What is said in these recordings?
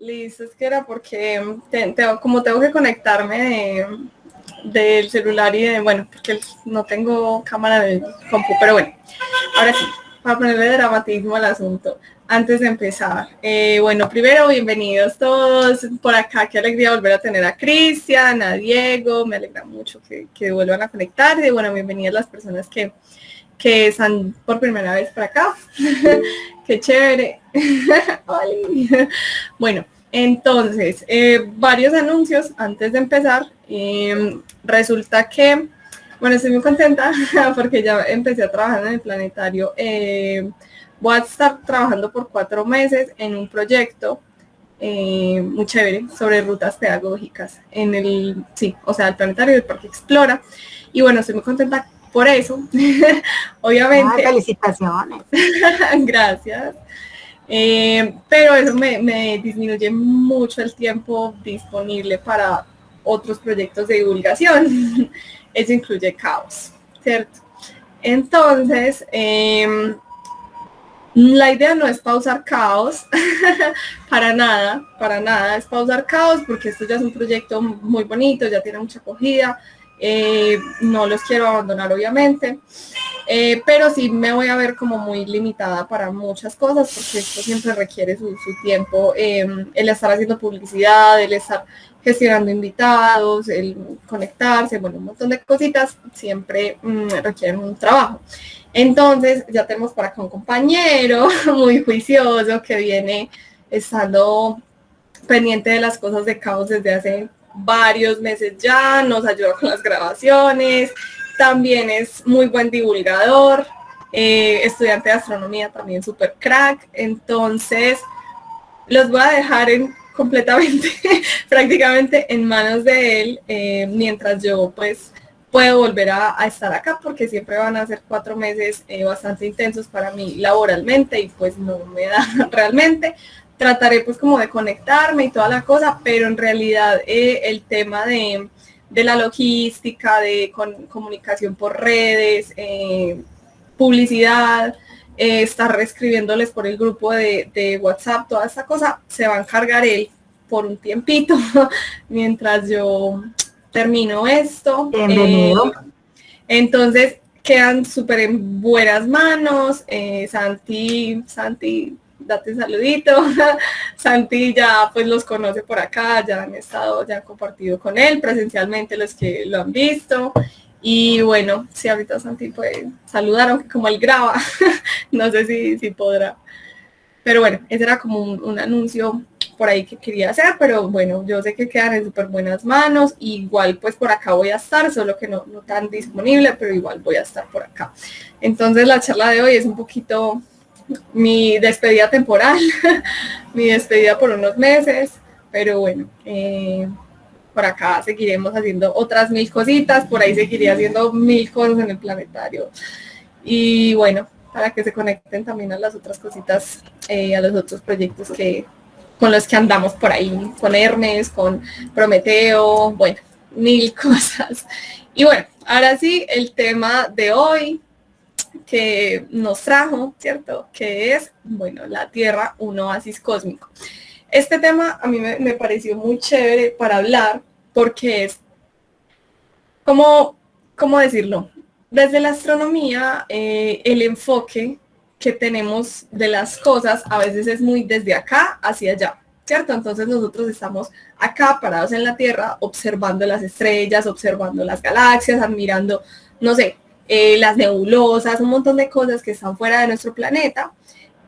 Listo, es que era porque como tengo que conectarme del celular bueno, porque no tengo cámara del compu, pero bueno, ahora sí, para ponerle dramatismo al asunto, antes de empezar, bueno, primero, bienvenidos todos por acá, qué alegría volver a tener a Cristian, a Diego, me alegra mucho que vuelvan a conectarse, bueno, bienvenidas las personas que están por primera vez por acá. Qué chévere. Bueno, entonces, varios anuncios antes de empezar. Resulta que, bueno, estoy muy contenta porque ya empecé a trabajar en el planetario. Voy a estar trabajando por 4 meses en un proyecto muy chévere sobre rutas pedagógicas en el planetario del Parque Explora. Y bueno, estoy muy contenta por eso, obviamente. Felicitaciones. Gracias. Pero eso me disminuye mucho el tiempo disponible para otros proyectos de divulgación. Eso incluye Caos, ¿cierto? Entonces, la idea no es pausar Caos, para nada es pausar Caos, porque esto ya es un proyecto muy bonito, ya tiene mucha acogida, no los quiero abandonar obviamente, pero sí me voy a ver como muy limitada para muchas cosas, porque esto siempre requiere su tiempo, el estar haciendo publicidad, el estar gestionando invitados, el conectarse, bueno, un montón de cositas siempre requieren un trabajo. Entonces ya tenemos por acá un compañero muy juicioso que viene estando pendiente de las cosas de Caos desde hace varios meses ya, nos ayuda con las grabaciones, también es muy buen divulgador, estudiante de astronomía también súper crack, entonces los voy a dejar completamente, prácticamente en manos de él, mientras yo pues puedo volver a estar acá, porque siempre van a ser 4 meses bastante intensos para mí laboralmente y pues no me da realmente. Trataré pues como de conectarme y toda la cosa, pero en realidad el tema de la logística, de comunicación por redes, publicidad, estar reescribiéndoles por el grupo de WhatsApp, toda esta cosa, se va a encargar él por un tiempito, mientras yo termino esto. Bienvenido. Entonces, quedan súper en buenas manos. Santi, date un saludito. Santi ya pues los conoce por acá, ya han compartido con él presencialmente los que lo han visto. Y bueno, si ahorita Santi puede saludar, aunque como él graba, no sé si podrá. Pero bueno, ese era como un anuncio por ahí que quería hacer, pero bueno, yo sé que quedan en súper buenas manos. Igual pues por acá voy a estar, solo que no tan disponible, pero igual voy a estar por acá. Entonces la charla de hoy es un poquito mi despedida temporal, mi despedida por unos meses, pero bueno, por acá seguiremos haciendo otras 1000 cositas, por ahí seguiré haciendo 1000 cosas en el planetario. Y bueno, para que se conecten también a las otras cositas, a los otros proyectos con los que andamos por ahí, con Hermes, con Prometeo, bueno, 1000 cosas. Y bueno, ahora sí, el tema de hoy que nos trajo, ¿cierto? Que es, bueno, la Tierra, un oasis cósmico. Este tema a mí me pareció muy chévere para hablar, porque es, ¿cómo decirlo? Desde la astronomía, el enfoque que tenemos de las cosas a veces es muy desde acá hacia allá, ¿cierto? Entonces nosotros estamos acá parados en la Tierra observando las estrellas, observando las galaxias, admirando, no sé, las nebulosas, un montón de cosas que están fuera de nuestro planeta,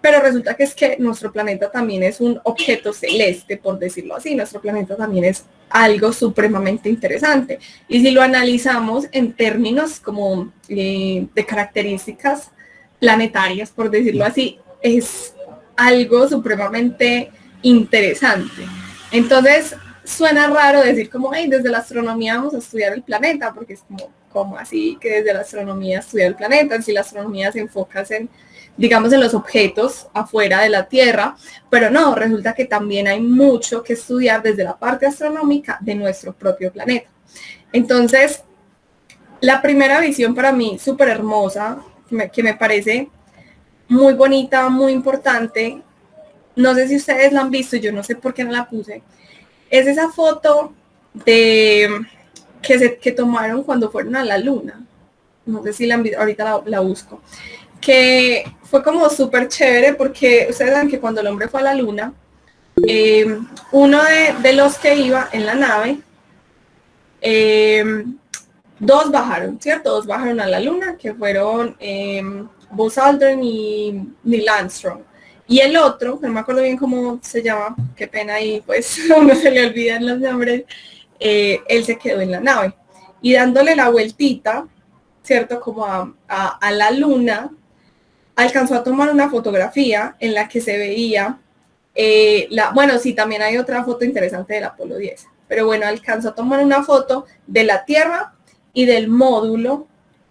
pero resulta que es que nuestro planeta también es un objeto celeste, por decirlo así. Nuestro planeta también es algo supremamente interesante. Y si lo analizamos en términos como de características planetarias, por decirlo así, es algo supremamente interesante. Entonces, suena raro decir como, hey, desde la astronomía vamos a estudiar el planeta, porque es como así que desde la astronomía estudiar el planeta, si la astronomía se enfoca en, digamos, en los objetos afuera de la Tierra, pero no, resulta que también hay mucho que estudiar desde la parte astronómica de nuestro propio planeta. Entonces, la primera visión para mí súper hermosa, que me parece muy bonita, muy importante, no sé si ustedes la han visto, yo no sé por qué no la puse, es esa foto de que tomaron cuando fueron a la luna. No sé si la han visto, ahorita la busco. Que fue como súper chévere porque ustedes saben que cuando el hombre fue a la luna, uno de los que iba en la nave, dos bajaron, ¿cierto? Dos bajaron a la luna, que fueron Buzz Aldrin y Neil Armstrong. Y el otro, no me acuerdo bien cómo se llama, qué pena ahí, pues a uno se le olvidan los nombres, él se quedó en la nave. Y dándole la vueltita, ¿cierto? Como a la luna, alcanzó a tomar una fotografía en la que se veía, bueno, sí, también hay otra foto interesante del Apolo 10, pero bueno, alcanzó a tomar una foto de la Tierra y del módulo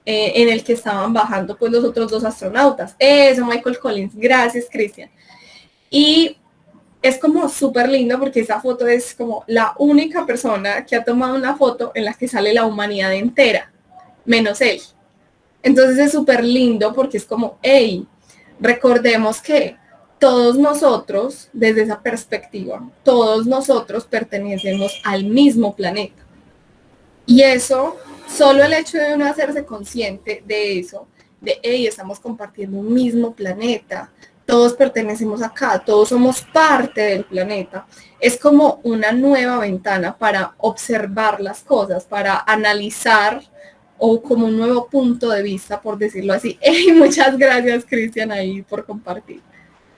en el que estaban bajando pues los otros dos astronautas. Eso, Michael Collins, gracias, Cristian. Y es como súper lindo porque esa foto es como la única persona que ha tomado una foto en la que sale la humanidad entera, menos él. Entonces es súper lindo porque es como, hey, recordemos que todos nosotros, desde esa perspectiva, todos nosotros pertenecemos al mismo planeta. Y eso, solo el hecho de uno hacerse consciente de eso, de, hey, estamos compartiendo un mismo planeta, todos pertenecemos acá, todos somos parte del planeta, es como una nueva ventana para observar las cosas, para analizar o como un nuevo punto de vista, por decirlo así. Hey, muchas gracias, Cristian, ahí por compartir.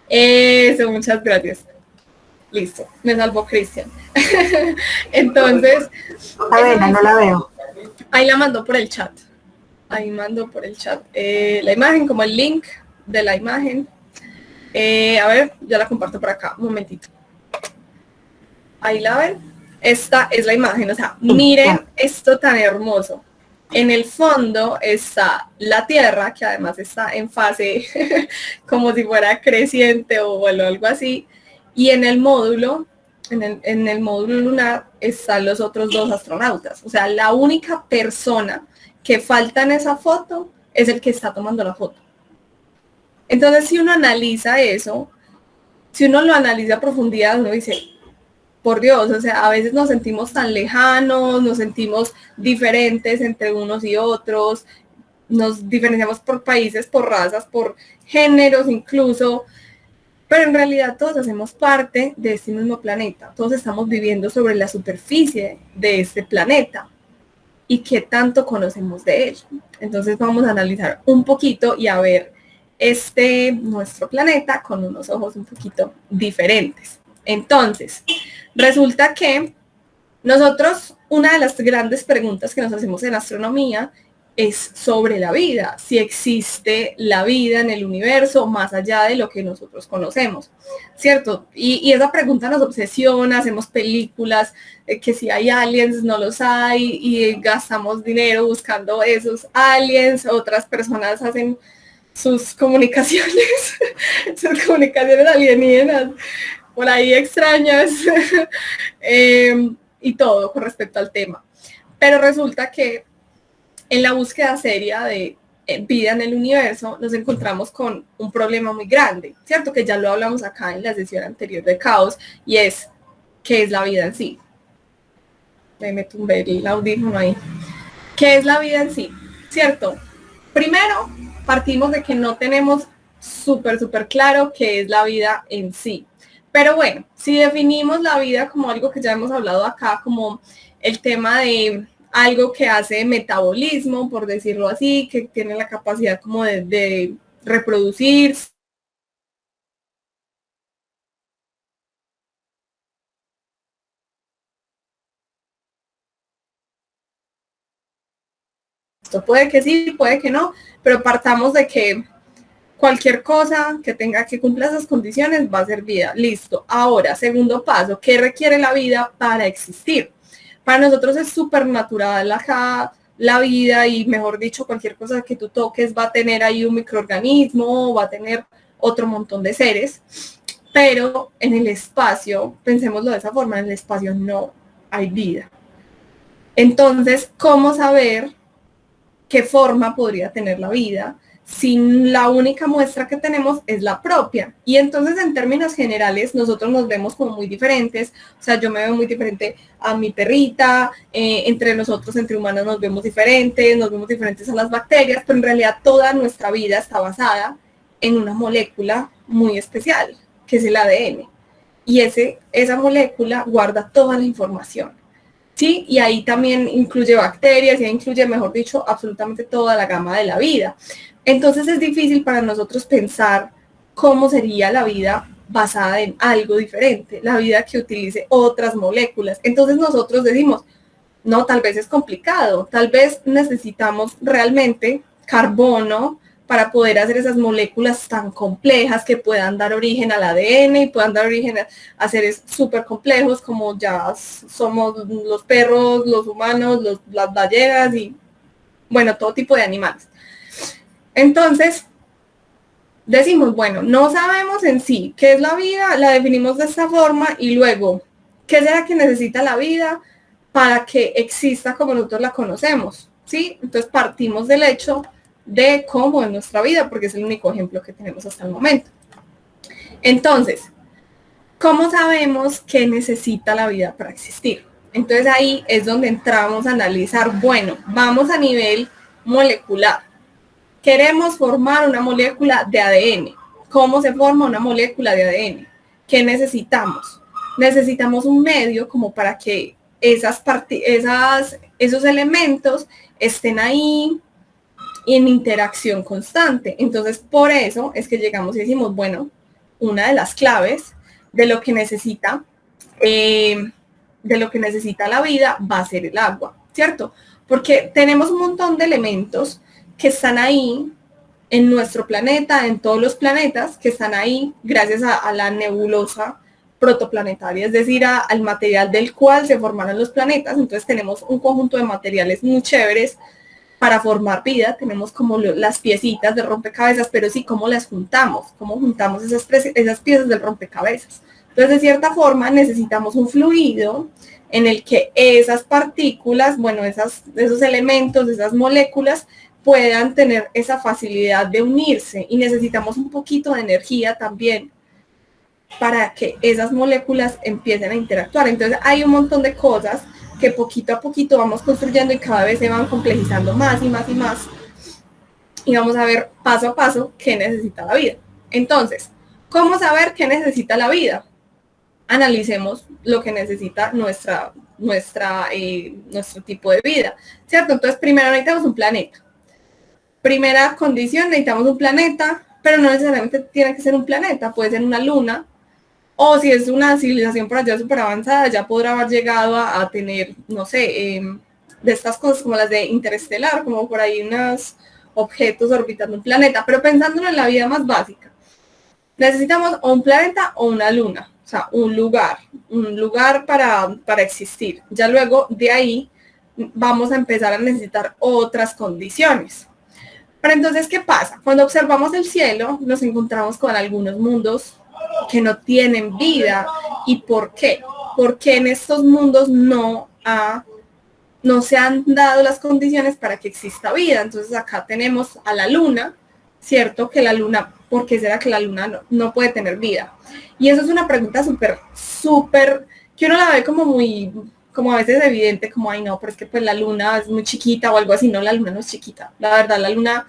Eso, muchas gracias. Listo, me salvó Cristian. Entonces, a ver, no la veo. Ahí la mandó por el chat. Ahí mando por el chat la imagen, como el link de la imagen. A ver, ya la comparto por acá, un momentito. Ahí la ven. Esta es la imagen, o sea, miren esto tan hermoso. En el fondo está la Tierra, que además está en fase como si fuera creciente o bueno, algo así. Y en el módulo, en el módulo lunar, están los otros dos astronautas. O sea, la única persona que falta en esa foto es el que está tomando la foto. Entonces, si uno analiza eso, si uno lo analiza a profundidad, uno dice, por Dios, o sea, a veces nos sentimos tan lejanos, nos sentimos diferentes entre unos y otros, nos diferenciamos por países, por razas, por géneros incluso, pero en realidad todos hacemos parte de este mismo planeta, todos estamos viviendo sobre la superficie de este planeta y qué tanto conocemos de él. Entonces vamos a analizar un poquito y a ver nuestro planeta con unos ojos un poquito diferentes. Entonces, resulta que nosotros, una de las grandes preguntas que nos hacemos en astronomía es sobre la vida, si existe la vida en el universo más allá de lo que nosotros conocemos, ¿cierto? Y esa pregunta nos obsesiona, hacemos películas, que si hay aliens, no los hay, y gastamos dinero buscando esos aliens, otras personas hacen sus comunicaciones, sus comunicaciones alienígenas, por ahí extrañas, y todo con respecto al tema. Pero resulta que en la búsqueda seria de vida en el universo nos encontramos con un problema muy grande, ¿cierto? Que ya lo hablamos acá en la sesión anterior de Caos, y es, ¿qué es la vida en sí? Me tumbé el audífono ahí. ¿Qué es la vida en sí? ¿Cierto? Primero, partimos de que no tenemos súper claro qué es la vida en sí. Pero bueno, si definimos la vida como algo que ya hemos hablado acá, como el tema de algo que hace metabolismo, por decirlo así, que tiene la capacidad como de reproducirse, esto puede que sí, puede que no, pero partamos de que cualquier cosa que tenga que cumplir esas condiciones va a ser vida. Listo. Ahora, segundo paso, ¿qué requiere la vida para existir? Para nosotros es súper natural acá la vida, y mejor dicho, cualquier cosa que tú toques va a tener ahí un microorganismo, va a tener otro montón de seres, pero en el espacio, pensémoslo de esa forma, en el espacio no hay vida. Entonces, ¿cómo saber qué forma podría tener la vida si la única muestra que tenemos es la propia? Y entonces en términos generales nosotros nos vemos como muy diferentes, o sea, yo me veo muy diferente a mi perrita, entre nosotros, entre humanos nos vemos diferentes a las bacterias, pero en realidad toda nuestra vida está basada en una molécula muy especial, que es el ADN. Y esa molécula guarda toda la información, ¿sí? Y ahí también incluye bacterias, y ahí incluye, mejor dicho, absolutamente toda la gama de la vida. Entonces es difícil para nosotros pensar cómo sería la vida basada en algo diferente, la vida que utilice otras moléculas. Entonces nosotros decimos, no, tal vez es complicado, tal vez necesitamos realmente carbono para poder hacer esas moléculas tan complejas que puedan dar origen al ADN y puedan dar origen a seres súper complejos como ya somos los perros, los humanos, las ballenas y, bueno, todo tipo de animales. Entonces, decimos, bueno, no sabemos en sí qué es la vida, la definimos de esta forma y luego, ¿qué será que necesita la vida para que exista como nosotros la conocemos? ¿Sí? Entonces partimos del hecho de cómo es nuestra vida, porque es el único ejemplo que tenemos hasta el momento. Entonces, ¿cómo sabemos qué necesita la vida para existir? Entonces ahí es donde entramos a analizar, bueno, vamos a nivel molecular. Queremos formar una molécula de ADN. ¿Cómo se forma una molécula de ADN? ¿Qué necesitamos? Necesitamos un medio como para que esos elementos estén ahí en interacción constante. Entonces, por eso es que llegamos y decimos, bueno, una de las claves de lo que necesita la vida va a ser el agua, ¿cierto? Porque tenemos un montón de elementos que están ahí en nuestro planeta, en todos los planetas, que están ahí gracias a la nebulosa protoplanetaria, es decir, al material del cual se formaron los planetas. Entonces tenemos un conjunto de materiales muy chéveres para formar vida, tenemos como las piecitas de rompecabezas, pero sí, ¿cómo las juntamos? ¿Cómo juntamos esas piezas del rompecabezas? Entonces, de cierta forma, necesitamos un fluido en el que esas partículas, bueno, esos elementos, esas moléculas, puedan tener esa facilidad de unirse, y necesitamos un poquito de energía también para que esas moléculas empiecen a interactuar. Entonces, hay un montón de cosas que poquito a poquito vamos construyendo y cada vez se van complejizando más y más y más. Y vamos a ver paso a paso qué necesita la vida. Entonces, ¿cómo saber qué necesita la vida? Analicemos lo que necesita nuestro tipo de vida, ¿cierto? Entonces, primero necesitamos un planeta. Primera condición, necesitamos un planeta, pero no necesariamente tiene que ser un planeta, puede ser una luna, o si es una civilización por allá súper avanzada, ya podrá haber llegado a tener, no sé, de estas cosas como las de interestelar, como por ahí unos objetos orbitando un planeta, pero pensándolo en la vida más básica. Necesitamos o un planeta o una luna, o sea, un lugar para existir. Ya luego de ahí vamos a empezar a necesitar otras condiciones. Pero entonces, ¿qué pasa? Cuando observamos el cielo, nos encontramos con algunos mundos que no tienen vida. ¿Y por qué? Porque en estos mundos no se han dado las condiciones para que exista vida. Entonces acá tenemos a la luna, ¿cierto? Que la luna, ¿por qué será que la luna no puede tener vida? Y eso es una pregunta súper, que uno la ve como a veces evidente, como, ay no, pero es que pues la luna es muy chiquita o algo así. No, la luna no es chiquita. La verdad, la luna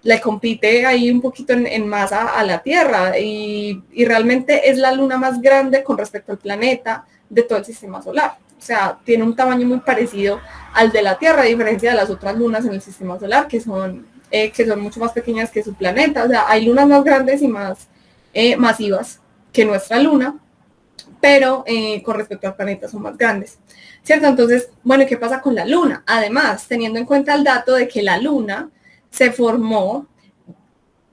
le compite ahí un poquito en masa a la Tierra y realmente es la luna más grande con respecto al planeta de todo el sistema solar. O sea, tiene un tamaño muy parecido al de la Tierra, a diferencia de las otras lunas en el sistema solar, que son mucho más pequeñas que su planeta. O sea, hay lunas más grandes y más masivas que nuestra luna, pero con respecto al planeta son más grandes, ¿cierto? Entonces, bueno, ¿qué pasa con la luna? Además, teniendo en cuenta el dato de que la luna se formó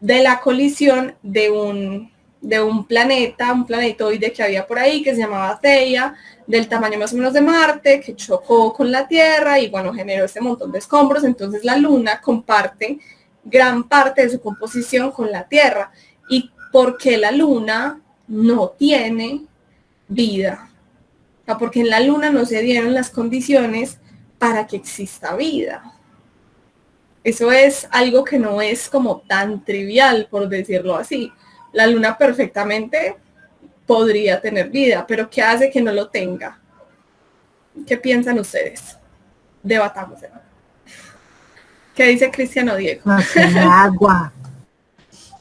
de la colisión de un planetoide que había por ahí, que se llamaba Theia, del tamaño más o menos de Marte, que chocó con la Tierra y, bueno, generó este montón de escombros. Entonces la Luna comparte gran parte de su composición con la Tierra. ¿Y por qué la Luna no tiene vida? O sea, porque en la Luna no se dieron las condiciones para que exista vida. Eso es algo que no es como tan trivial, por decirlo así. La luna perfectamente podría tener vida, pero ¿qué hace que no lo tenga? ¿Qué piensan ustedes? Debatamos. ¿Qué dice Cristiano Diego? No tiene agua,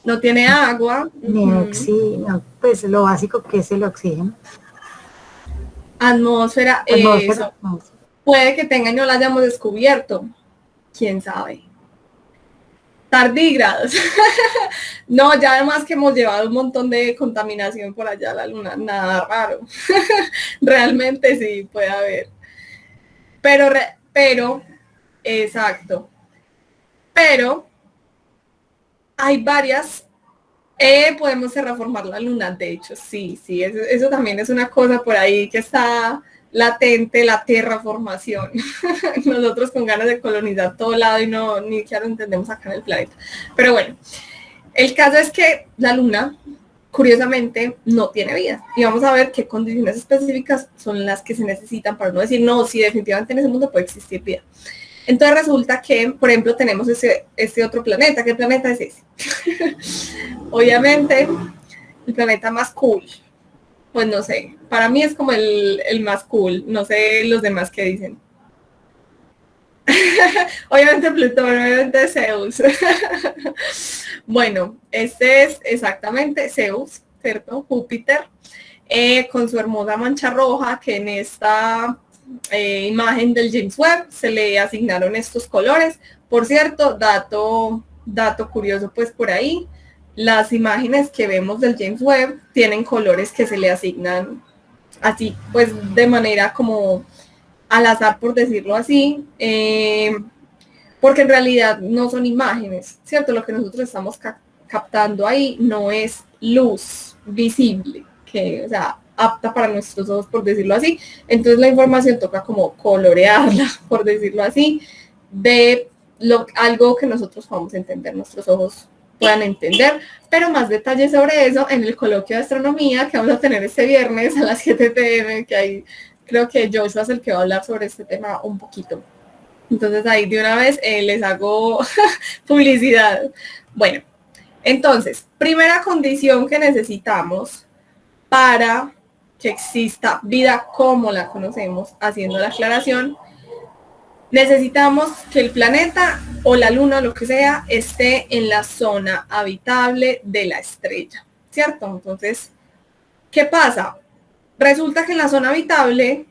No tiene agua. ni oxígeno, pues lo básico que es el oxígeno. Atmósfera, Atmósfera, eso. no. Puede que tenga y no la hayamos descubierto. ¿Quién sabe? Tardígrados. No, ya además que hemos llevado un montón de contaminación por allá a la luna, nada raro. Realmente sí puede haber. Pero, exacto. Pero hay varias, podemos terraformar la luna, de hecho, sí, eso también es una cosa por ahí que está latente, la terraformación. Nosotros con ganas de colonizar todo lado y no, ni siquiera lo entendemos acá en el planeta. Pero bueno, el caso es que la luna, curiosamente, no tiene vida. Y vamos a ver qué condiciones específicas son las que se necesitan para no decir, no, sí, definitivamente en ese mundo puede existir vida. Entonces resulta que, por ejemplo, tenemos este otro planeta. ¿Qué planeta es ese? Obviamente, el planeta más cool. Pues no sé, para mí es como el más cool. No sé los demás qué dicen. Obviamente Plutón, obviamente Zeus. Bueno, este es exactamente Zeus, ¿cierto? Júpiter, con su hermosa mancha roja, que en esta imagen del James Webb se le asignaron estos colores. Por cierto, dato curioso pues por ahí, las imágenes que vemos del James Webb tienen colores que se le asignan así, pues de manera como al azar, por decirlo así, porque en realidad no son imágenes, ¿cierto? Lo que nosotros estamos captando ahí no es luz visible, que, o sea, apta para nuestros ojos, por decirlo así. Entonces la información toca como colorearla, por decirlo así, de algo que nosotros podamos entender, nuestros ojos puedan entender, pero más detalles sobre eso en el coloquio de astronomía que vamos a tener este viernes a las 7 p.m, que ahí creo que Joshua es el que va a hablar sobre este tema un poquito. Entonces ahí de una vez les hago publicidad. Bueno, entonces, primera condición que necesitamos para que exista vida como la conocemos, haciendo la aclaración, necesitamos que el planeta o la luna o lo que sea esté en la zona habitable de la estrella, ¿cierto? Entonces, ¿qué pasa? Resulta que en la zona habitable,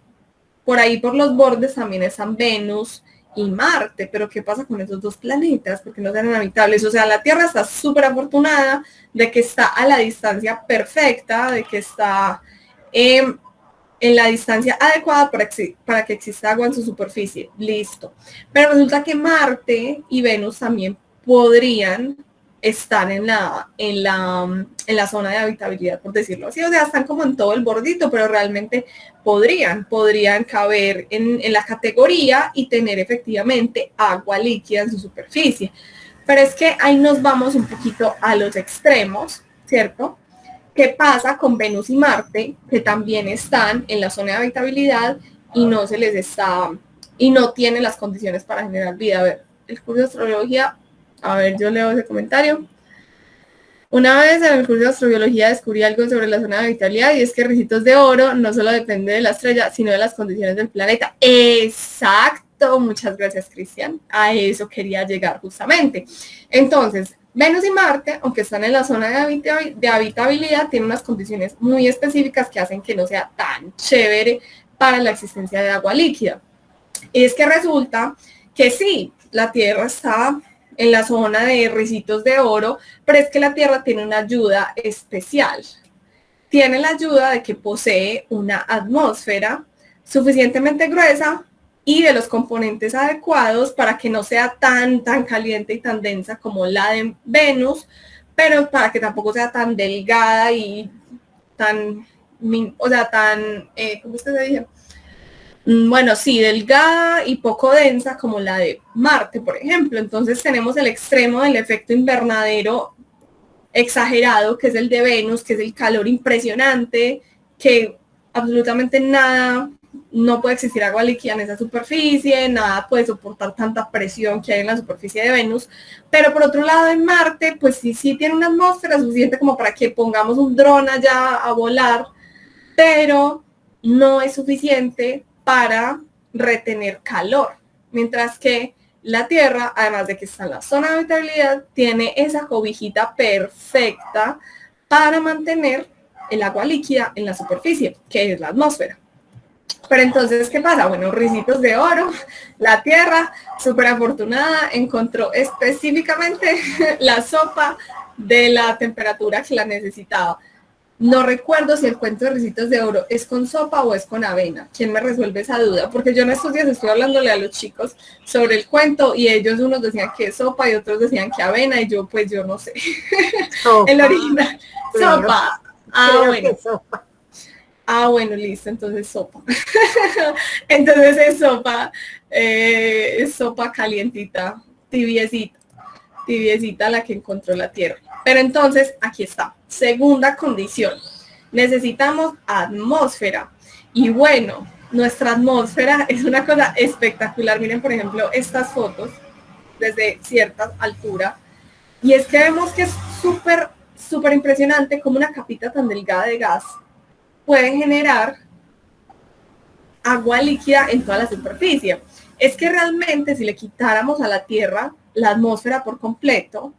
por ahí por los bordes también están Venus y Marte, pero ¿qué pasa con esos dos planetas? Porque no sean habitables. O sea, la Tierra está súper afortunada de que está a la distancia perfecta, de que está en la distancia adecuada para que exista agua en su superficie. Listo. Pero resulta que Marte y Venus también podrían estar en la zona de habitabilidad, por decirlo así. O sea, están como en todo el bordito, pero realmente podrían caber en la categoría y tener efectivamente agua líquida en su superficie. Pero es que ahí nos vamos un poquito a los extremos, ¿cierto? ¿Qué pasa con Venus y Marte, que también están en la zona de habitabilidad y no se les está, y no tienen las condiciones para generar vida? A ver, el curso de astrología, a ver, yo leo ese comentario. Una vez en el curso de astrobiología descubrí algo sobre la zona de habitabilidad y es que Ricitos de Oro no solo depende de la estrella, sino de las condiciones del planeta. Exacto, muchas gracias, Cristian. A eso quería llegar justamente. Entonces, Venus y Marte, aunque están en la zona de habitabilidad, tienen unas condiciones muy específicas que hacen que no sea tan chévere para la existencia de agua líquida. Y es que resulta que sí, la Tierra está en la zona de Ricitos de Oro, pero es que la Tierra tiene una ayuda especial. Tiene la ayuda de que posee una atmósfera suficientemente gruesa y de los componentes adecuados para que no sea tan caliente y tan densa como la de Venus, pero para que tampoco sea tan delgada y tan, o sea, tan, ¿cómo es que se dice? Bueno, sí, delgada y poco densa como la de Marte, por ejemplo. Entonces tenemos el extremo del efecto invernadero exagerado, que es el de Venus, que es el calor impresionante, que absolutamente nada no puede existir agua líquida en esa superficie, nada puede soportar tanta presión que hay en la superficie de Venus, pero por otro lado en Marte, pues sí tiene una atmósfera suficiente como para que pongamos un dron allá a volar, pero no es suficiente para retener calor, mientras que la Tierra, además de que está en la zona de habitabilidad, tiene esa cobijita perfecta para mantener el agua líquida en la superficie, que es la atmósfera. Pero entonces, ¿qué pasa? Bueno, Ricitos de Oro, la Tierra, súper afortunada, encontró específicamente la sopa de la temperatura que la necesitaba. No recuerdo si el cuento de Ricitos de Oro es con sopa o es con avena. ¿Quién me resuelve esa duda? Porque yo en estos días estoy hablándole a los chicos sobre el cuento y ellos unos decían que es sopa y otros decían que avena y yo pues yo no sé. Sopa, el original. Sopa. Bueno. Sopa. Bueno, listo, entonces sopa. Entonces es sopa calientita, tibiecita la que encontró la Tierra. Pero entonces, aquí está. Segunda condición. Necesitamos atmósfera. Y bueno, nuestra atmósfera es una cosa espectacular. Miren, por ejemplo, estas fotos desde cierta altura. Y es que vemos que es súper impresionante como una capita tan delgada de gas puede generar agua líquida en toda la superficie. Es que realmente si le quitáramos a la Tierra la atmósfera por completo,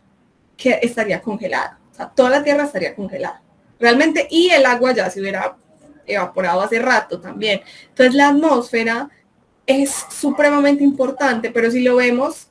que estaría congelada. O sea, toda la Tierra estaría congelada. Realmente, y el agua ya se hubiera evaporado hace rato también. Entonces la atmósfera es supremamente importante, pero si lo vemos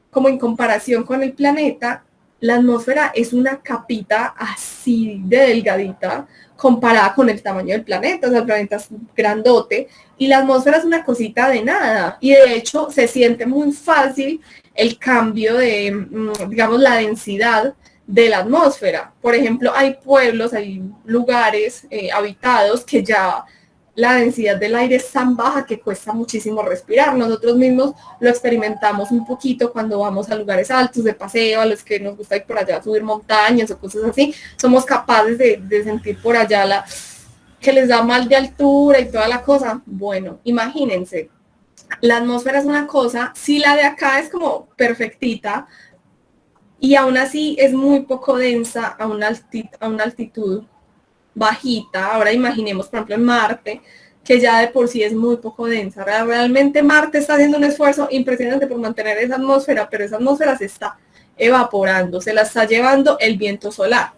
como en comparación con el planeta, la atmósfera es una capita así de delgadita comparada con el tamaño del planeta. O sea, el planeta es grandote y la atmósfera es una cosita de nada. Y de hecho se siente muy fácil el cambio de, digamos, la densidad de la atmósfera. Por ejemplo, hay pueblos, hay lugares habitados que ya la densidad del aire es tan baja que cuesta muchísimo respirar. Nosotros mismos lo experimentamos un poquito cuando vamos a lugares altos de paseo, a los que nos gusta ir por allá, subir montañas o cosas así. Somos capaces de sentir por allá que les da mal de altura y toda la cosa. Bueno, imagínense, la atmósfera es una cosa, si la de acá es como perfectita y aún así es muy poco densa a una altitud bajita. Ahora imaginemos, por ejemplo, en Marte, que ya de por sí es muy poco densa. Realmente Marte está haciendo un esfuerzo impresionante por mantener esa atmósfera, pero esa atmósfera se está evaporando, se la está llevando el viento solar.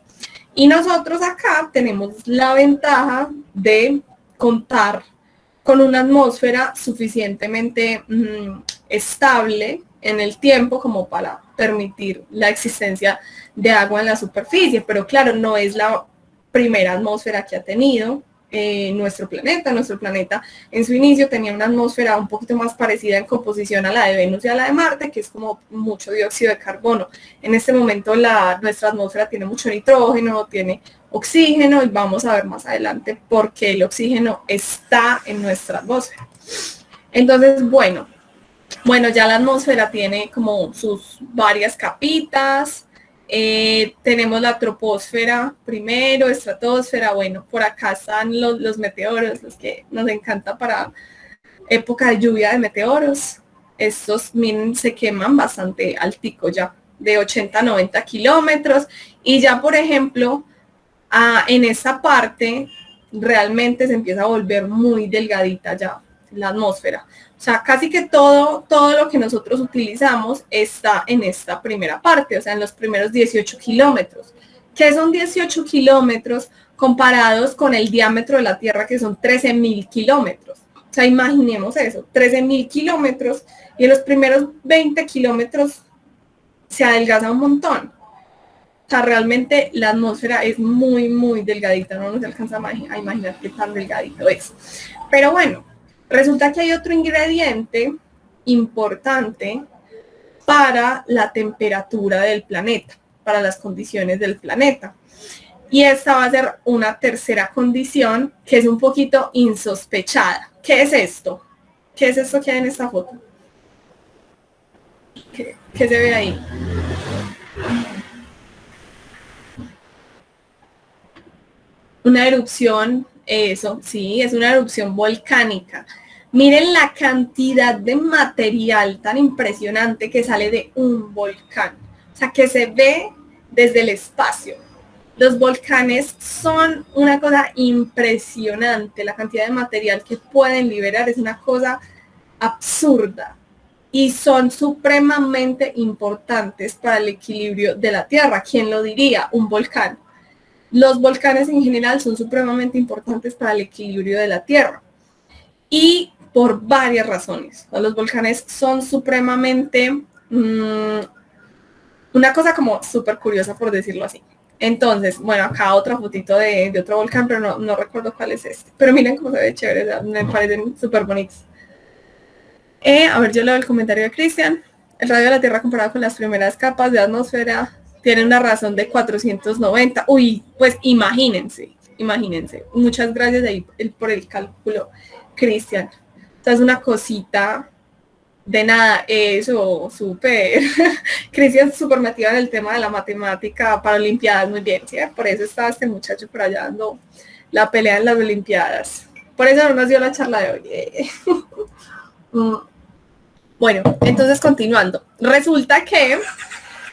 Y nosotros acá tenemos la ventaja de contar con una atmósfera suficientemente estable en el tiempo como para permitir la existencia de agua en la superficie, pero claro, no es la primera atmósfera que ha tenido nuestro planeta. Nuestro planeta en su inicio tenía una atmósfera un poquito más parecida en composición a la de Venus y a la de Marte, que es como mucho dióxido de carbono. En este momento nuestra atmósfera tiene mucho nitrógeno, tiene oxígeno, y vamos a ver más adelante por qué el oxígeno está en nuestra atmósfera. Entonces, bueno, ya la atmósfera tiene como sus varias capitas. Tenemos la troposfera primero, estratosfera. Bueno, por acá están los meteoros, los que nos encanta para época de lluvia de meteoros. Estos, miren, se queman bastante altico ya, de 80 a 90 kilómetros. Y ya, por ejemplo, en esta parte realmente se empieza a volver muy delgadita ya la atmósfera. O sea, casi que todo lo que nosotros utilizamos está en esta primera parte, o sea, en los primeros 18 kilómetros. ¿Qué son 18 kilómetros comparados con el diámetro de la Tierra, que son 13.000 kilómetros? O sea, imaginemos eso, 13.000 kilómetros, y en los primeros 20 kilómetros se adelgaza un montón. O sea, realmente la atmósfera es muy delgadita, no nos alcanza a imaginar qué tan delgadito es. Pero bueno, resulta que hay otro ingrediente importante para la temperatura del planeta, para las condiciones del planeta. Y esta va a ser una tercera condición que es un poquito insospechada. ¿Qué es esto? ¿Qué es esto que hay en esta foto? ¿Qué se ve ahí? Una erupción, eso, sí, es una erupción volcánica. Miren la cantidad de material tan impresionante que sale de un volcán. O sea, que se ve desde el espacio. Los volcanes son una cosa impresionante. La cantidad de material que pueden liberar es una cosa absurda. Y son supremamente importantes para el equilibrio de la Tierra. ¿Quién lo diría? Un volcán. Los volcanes en general son supremamente importantes para el equilibrio de la Tierra. Y por varias razones. Los volcanes son supremamente una cosa como súper curiosa, por decirlo así. Entonces, bueno, acá otra fotito de otro volcán, pero no recuerdo cuál es este. Pero miren cómo se ve chévere, me parecen súper bonitos. A ver, yo leo el comentario de Cristian. El radio de la Tierra comparado con las primeras capas de atmósfera tiene una razón de 490. Uy, pues imagínense. Muchas gracias ahí por el cálculo, Cristian. O sea, es una cosita de nada, eso, súper. Cristian súper metida en el tema de la matemática para Olimpiadas, muy bien, ¿sí? Por eso estaba este muchacho por allá dando la pelea en las Olimpiadas. Por eso no nos dio la charla de hoy. Bueno, entonces continuando. Resulta que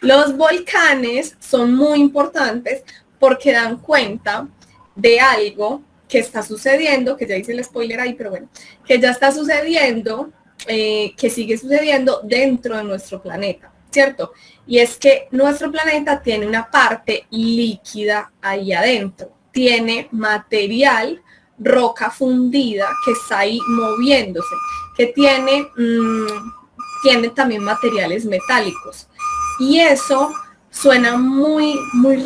los volcanes son muy importantes porque dan cuenta de algo que está sucediendo, que ya hice el spoiler ahí, pero bueno, que ya está sucediendo, que sigue sucediendo dentro de nuestro planeta, ¿cierto? Y es que nuestro planeta tiene una parte líquida ahí adentro, tiene material, roca fundida que está ahí moviéndose, que tiene también materiales metálicos. Y eso suena muy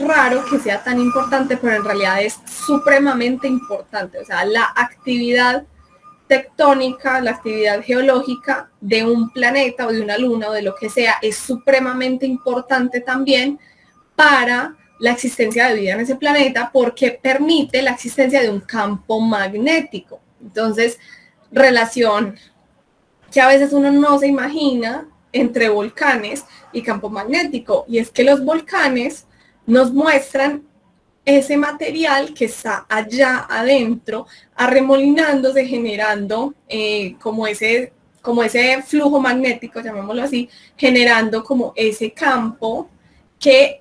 raro que sea tan importante, pero en realidad es supremamente importante. O sea, la actividad tectónica, la actividad geológica de un planeta o de una luna o de lo que sea es supremamente importante también para la existencia de vida en ese planeta, porque permite la existencia de un campo magnético. Entonces, relación que a veces uno no se imagina entre volcanes y campo magnético, y es que los volcanes nos muestran ese material que está allá adentro, arremolinándose, generando como ese flujo magnético, llamémoslo así, generando como ese campo que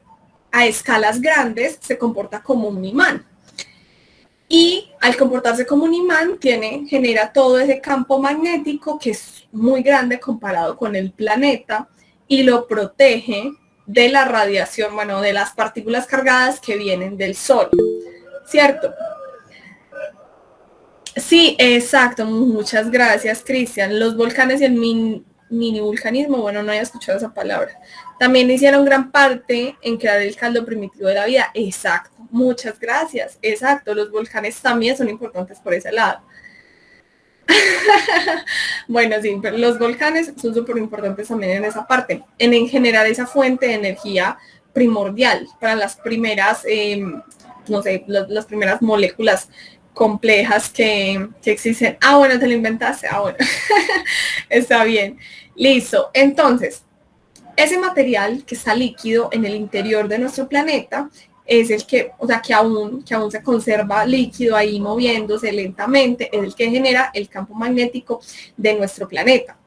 a escalas grandes se comporta como un imán. Y al comportarse como un imán, genera todo ese campo magnético que es muy grande comparado con el planeta y lo protege de la radiación, bueno, de las partículas cargadas que vienen del Sol, ¿cierto? Sí, exacto, muchas gracias, Cristian. Los volcanes y el mini vulcanismo, bueno, no había escuchado esa palabra. También hicieron gran parte en crear el caldo primitivo de la vida. Exacto, muchas gracias. Exacto, los volcanes también son importantes por ese lado. Bueno, sí, pero los volcanes son súper importantes también en esa parte, en generar esa fuente de energía primordial para las primeras, no sé, las primeras moléculas complejas que existen. Ah, bueno, te lo inventaste. Ah, bueno, está bien. Listo. Entonces, ese material que está líquido en el interior de nuestro planeta es el que, o sea, que aún se conserva líquido ahí moviéndose lentamente, es el que genera el campo magnético de nuestro planeta.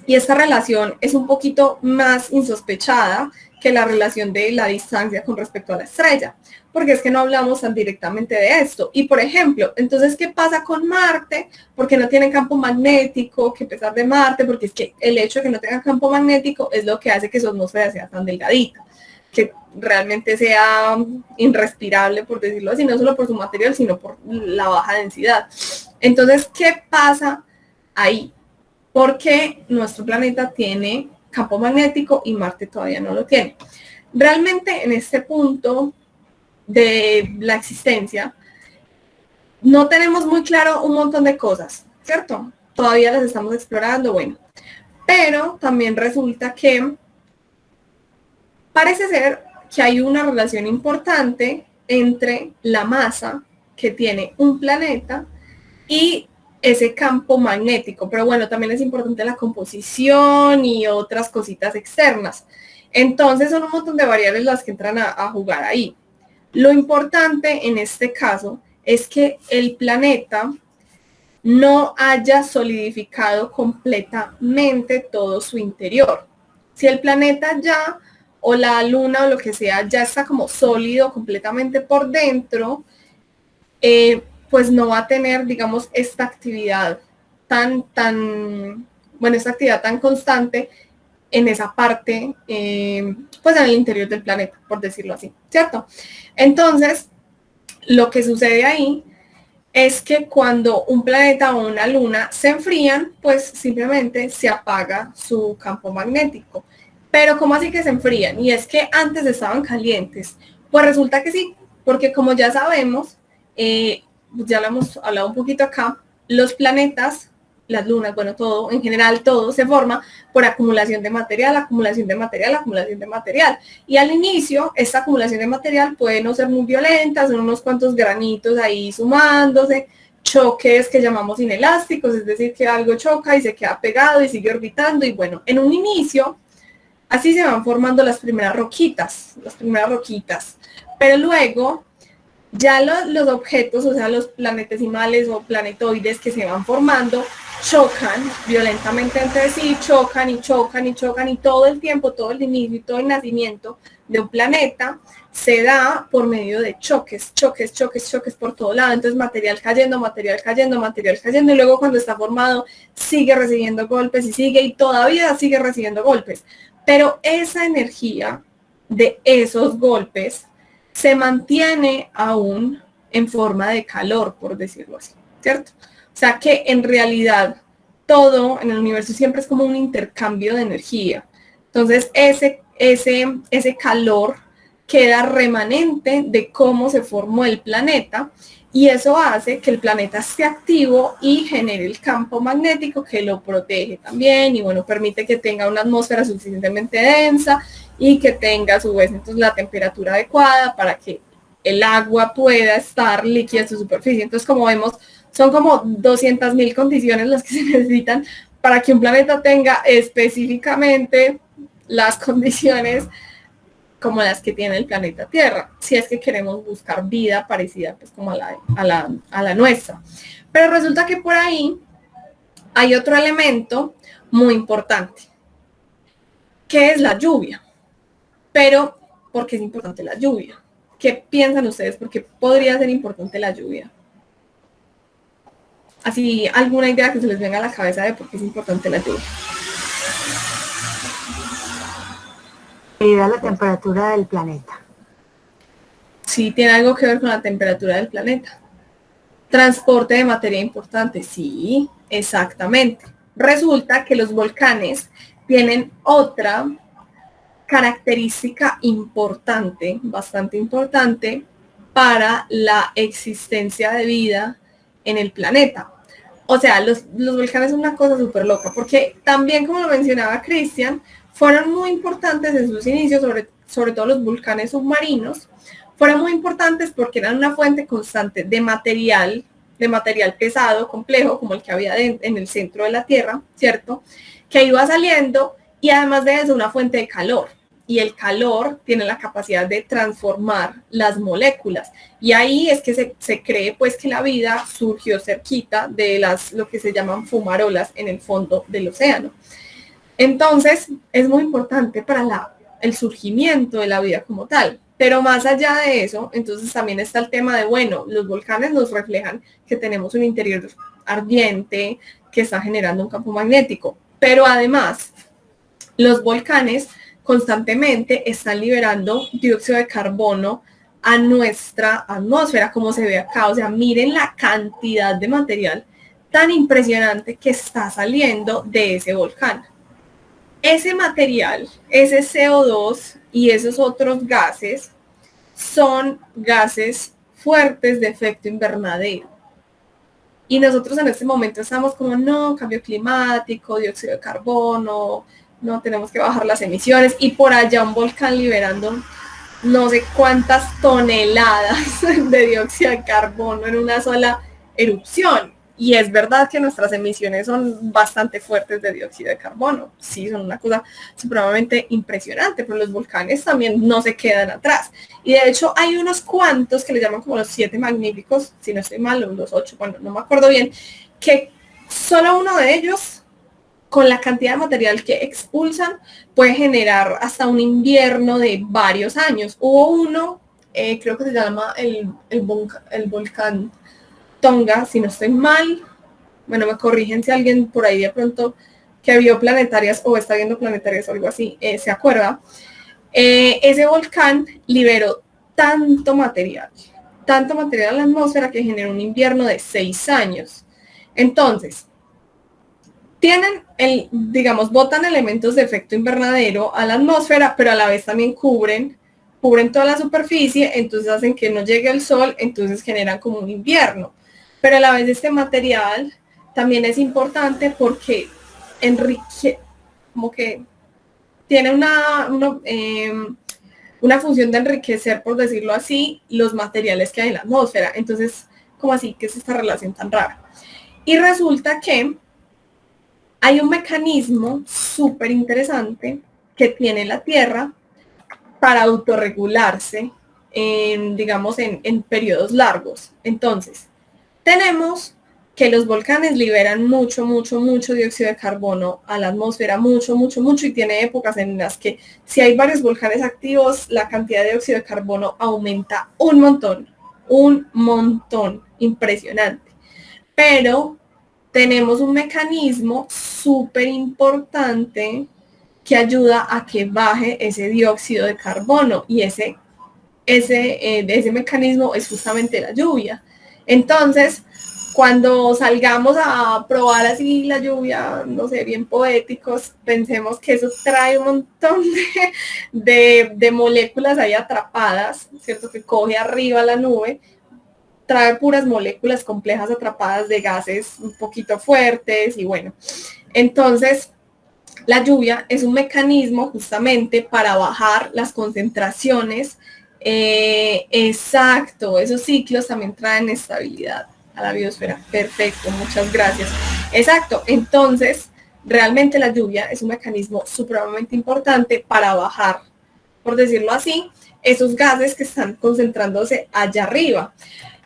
Y esta relación es un poquito más insospechada que la relación de la distancia con respecto a la estrella, porque es que no hablamos tan directamente de esto. Y por ejemplo, entonces, ¿qué pasa con Marte? Porque no tiene campo magnético, que pesar de Marte, porque es que el hecho de que no tenga campo magnético es lo que hace que su atmósfera sea tan delgadita, que realmente sea irrespirable, por decirlo así, no solo por su material, sino por la baja densidad. Entonces, ¿qué pasa ahí? Porque nuestro planeta tiene campo magnético y Marte todavía no lo tiene. Realmente en este punto de la existencia no tenemos muy claro un montón de cosas, ¿cierto? Todavía las estamos explorando, bueno. Pero también resulta que parece ser que hay una relación importante entre la masa que tiene un planeta y ese campo magnético, pero bueno, también es importante la composición y otras cositas externas. Entonces son un montón de variables las que entran a jugar ahí. Lo importante en este caso es que el planeta no haya solidificado completamente todo su interior. Si el planeta ya, o la luna o lo que sea, ya está como sólido completamente por dentro, pues no va a tener, digamos, esta actividad esta actividad tan constante en esa parte, pues en el interior del planeta, por decirlo así, ¿cierto? Entonces, lo que sucede ahí es que cuando un planeta o una luna se enfrían, pues simplemente se apaga su campo magnético. Pero ¿cómo así que se enfrían? Y es que antes estaban calientes. Pues resulta que sí, porque como ya sabemos, ya lo hemos hablado un poquito acá, los planetas, las lunas, bueno, todo, en general todo se forma por acumulación de material, acumulación de material, acumulación de material. Y al inicio, esta acumulación de material puede no ser muy violenta, son unos cuantos granitos ahí sumándose, choques que llamamos inelásticos, es decir, que algo choca y se queda pegado y sigue orbitando. Y bueno, en un inicio, así se van formando las primeras roquitas. Pero luego ya los objetos, o sea, los planetesimales o planetoides que se van formando, chocan violentamente entre sí, chocan y chocan y chocan, y todo el tiempo, todo el inicio y todo el nacimiento de un planeta se da por medio de choques por todo lado. Entonces material cayendo, y luego cuando está formado sigue recibiendo golpes y todavía sigue recibiendo golpes. Pero esa energía de esos golpes se mantiene aún en forma de calor, por decirlo así, ¿cierto? O sea que en realidad todo en el universo siempre es como un intercambio de energía. Entonces ese calor queda remanente de cómo se formó el planeta, y eso hace que el planeta esté activo y genere el campo magnético que lo protege también, y bueno, permite que tenga una atmósfera suficientemente densa y que tenga a su vez entonces la temperatura adecuada para que el agua pueda estar líquida en su superficie. Entonces, como vemos, son como 200.000 condiciones las que se necesitan para que un planeta tenga específicamente las condiciones como las que tiene el planeta Tierra, si es que queremos buscar vida parecida pues como a la nuestra. Pero resulta que por ahí hay otro elemento muy importante, que es la lluvia. Pero, ¿por qué es importante la lluvia? ¿Qué piensan ustedes? ¿Por qué podría ser importante la lluvia? Así, alguna idea que se les venga a la cabeza de por qué es importante la lluvia. Debido a la temperatura del planeta. Sí, tiene algo que ver con la temperatura del planeta. Transporte de materia importante, sí, exactamente. Resulta que los volcanes tienen otra característica importante, bastante importante, para la existencia de vida en el planeta. O sea, los volcanes son una cosa súper loca, porque también, como lo mencionaba Cristian, fueron muy importantes en sus inicios, sobre todo los volcanes submarinos, fueron muy importantes porque eran una fuente constante de material pesado, complejo, como el que había en el centro de la Tierra, ¿cierto? Que iba saliendo, y además de eso, una fuente de calor. Y el calor tiene la capacidad de transformar las moléculas. Y ahí es que se cree pues que la vida surgió cerquita de lo que se llaman fumarolas en el fondo del océano. Entonces, es muy importante para el surgimiento de la vida como tal. Pero más allá de eso, entonces también está el tema de, bueno, los volcanes nos reflejan que tenemos un interior ardiente que está generando un campo magnético. Pero además, los volcanes constantemente están liberando dióxido de carbono a nuestra atmósfera, como se ve acá. O sea, miren la cantidad de material tan impresionante que está saliendo de ese volcán. Ese material, ese CO2 y esos otros gases son gases fuertes de efecto invernadero. Y nosotros en este momento estamos como, no, cambio climático, dióxido de carbono, no, tenemos que bajar las emisiones, y por allá un volcán liberando no sé cuántas toneladas de dióxido de carbono en una sola erupción. Y es verdad que nuestras emisiones son bastante fuertes de dióxido de carbono, sí, son una cosa supremamente impresionante, pero los volcanes también no se quedan atrás. Y de hecho hay unos cuantos que le llaman como los 7 magníficos, si no estoy mal, o los 8, bueno, no me acuerdo bien, que solo uno de ellos, con la cantidad de material que expulsan, puede generar hasta un invierno de varios años. Hubo uno, creo que se llama el volcán Tonga, si no estoy mal. Bueno, me corrigen si alguien por ahí de pronto que vio planetarias o está viendo planetarias o algo así, se acuerda. Ese volcán liberó tanto material a la atmósfera que generó un invierno de 6 años. Entonces, digamos, botan elementos de efecto invernadero a la atmósfera, pero a la vez también cubren toda la superficie, entonces hacen que no llegue el sol, entonces generan como un invierno. Pero a la vez este material también es importante porque como que tiene una función de enriquecer, por decirlo así, los materiales que hay en la atmósfera. Entonces, ¿cómo así? ¿Qué es esta relación tan rara? Y resulta que hay un mecanismo súper interesante que tiene la Tierra para autorregularse, digamos, en periodos largos. Entonces, tenemos que los volcanes liberan mucho dióxido de carbono a la atmósfera, mucho, y tiene épocas en las que si hay varios volcanes activos, la cantidad de dióxido de carbono aumenta un montón, impresionante. Pero tenemos un mecanismo súper importante que ayuda a que baje ese dióxido de carbono, y ese mecanismo es justamente la lluvia. Entonces, cuando salgamos a probar así la lluvia, no sé, bien poéticos, pensemos que eso trae un montón de moléculas ahí atrapadas, ¿cierto? Que coge arriba la nube, trae puras moléculas complejas atrapadas de gases un poquito fuertes, y bueno, entonces la lluvia es un mecanismo justamente para bajar las concentraciones. Exacto, esos ciclos también traen estabilidad a la biosfera. Perfecto, muchas gracias. Exacto, entonces realmente la lluvia es un mecanismo supremamente importante para bajar, por decirlo así, esos gases que están concentrándose allá arriba.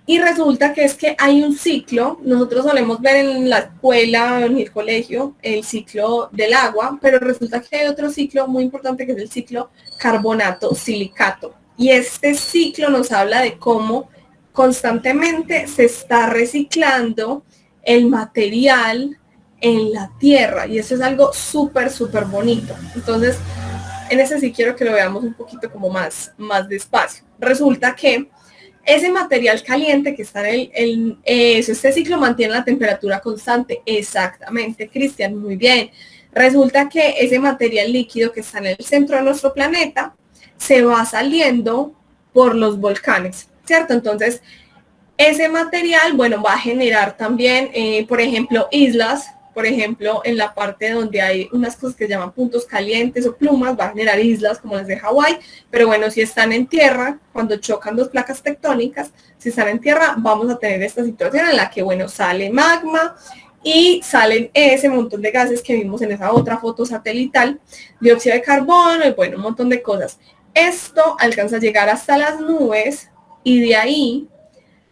Y resulta que es que hay un ciclo, nosotros solemos ver en la escuela, en el colegio, el ciclo del agua, pero resulta que hay otro ciclo muy importante que es el ciclo carbonato-silicato. Y este ciclo nos habla de cómo constantemente se está reciclando el material en la tierra, y eso es algo súper bonito. Entonces, en ese sí quiero que lo veamos un poquito como más despacio. Resulta que ese material caliente que está este ciclo mantiene la temperatura constante. Exactamente, Cristian, muy bien. Resulta que ese material líquido que está en el centro de nuestro planeta se va saliendo por los volcanes, ¿cierto? Entonces, ese material, bueno, va a generar también, por ejemplo, islas. Por ejemplo, en la parte donde hay unas cosas que se llaman puntos calientes o plumas, va a generar islas como las de Hawái. Pero bueno, si están en tierra, cuando chocan dos placas tectónicas, si están en tierra, vamos a tener esta situación en la que, bueno, sale magma y salen ese montón de gases que vimos en esa otra foto satelital, dióxido de carbono y, bueno, un montón de cosas. Esto alcanza a llegar hasta las nubes, y de ahí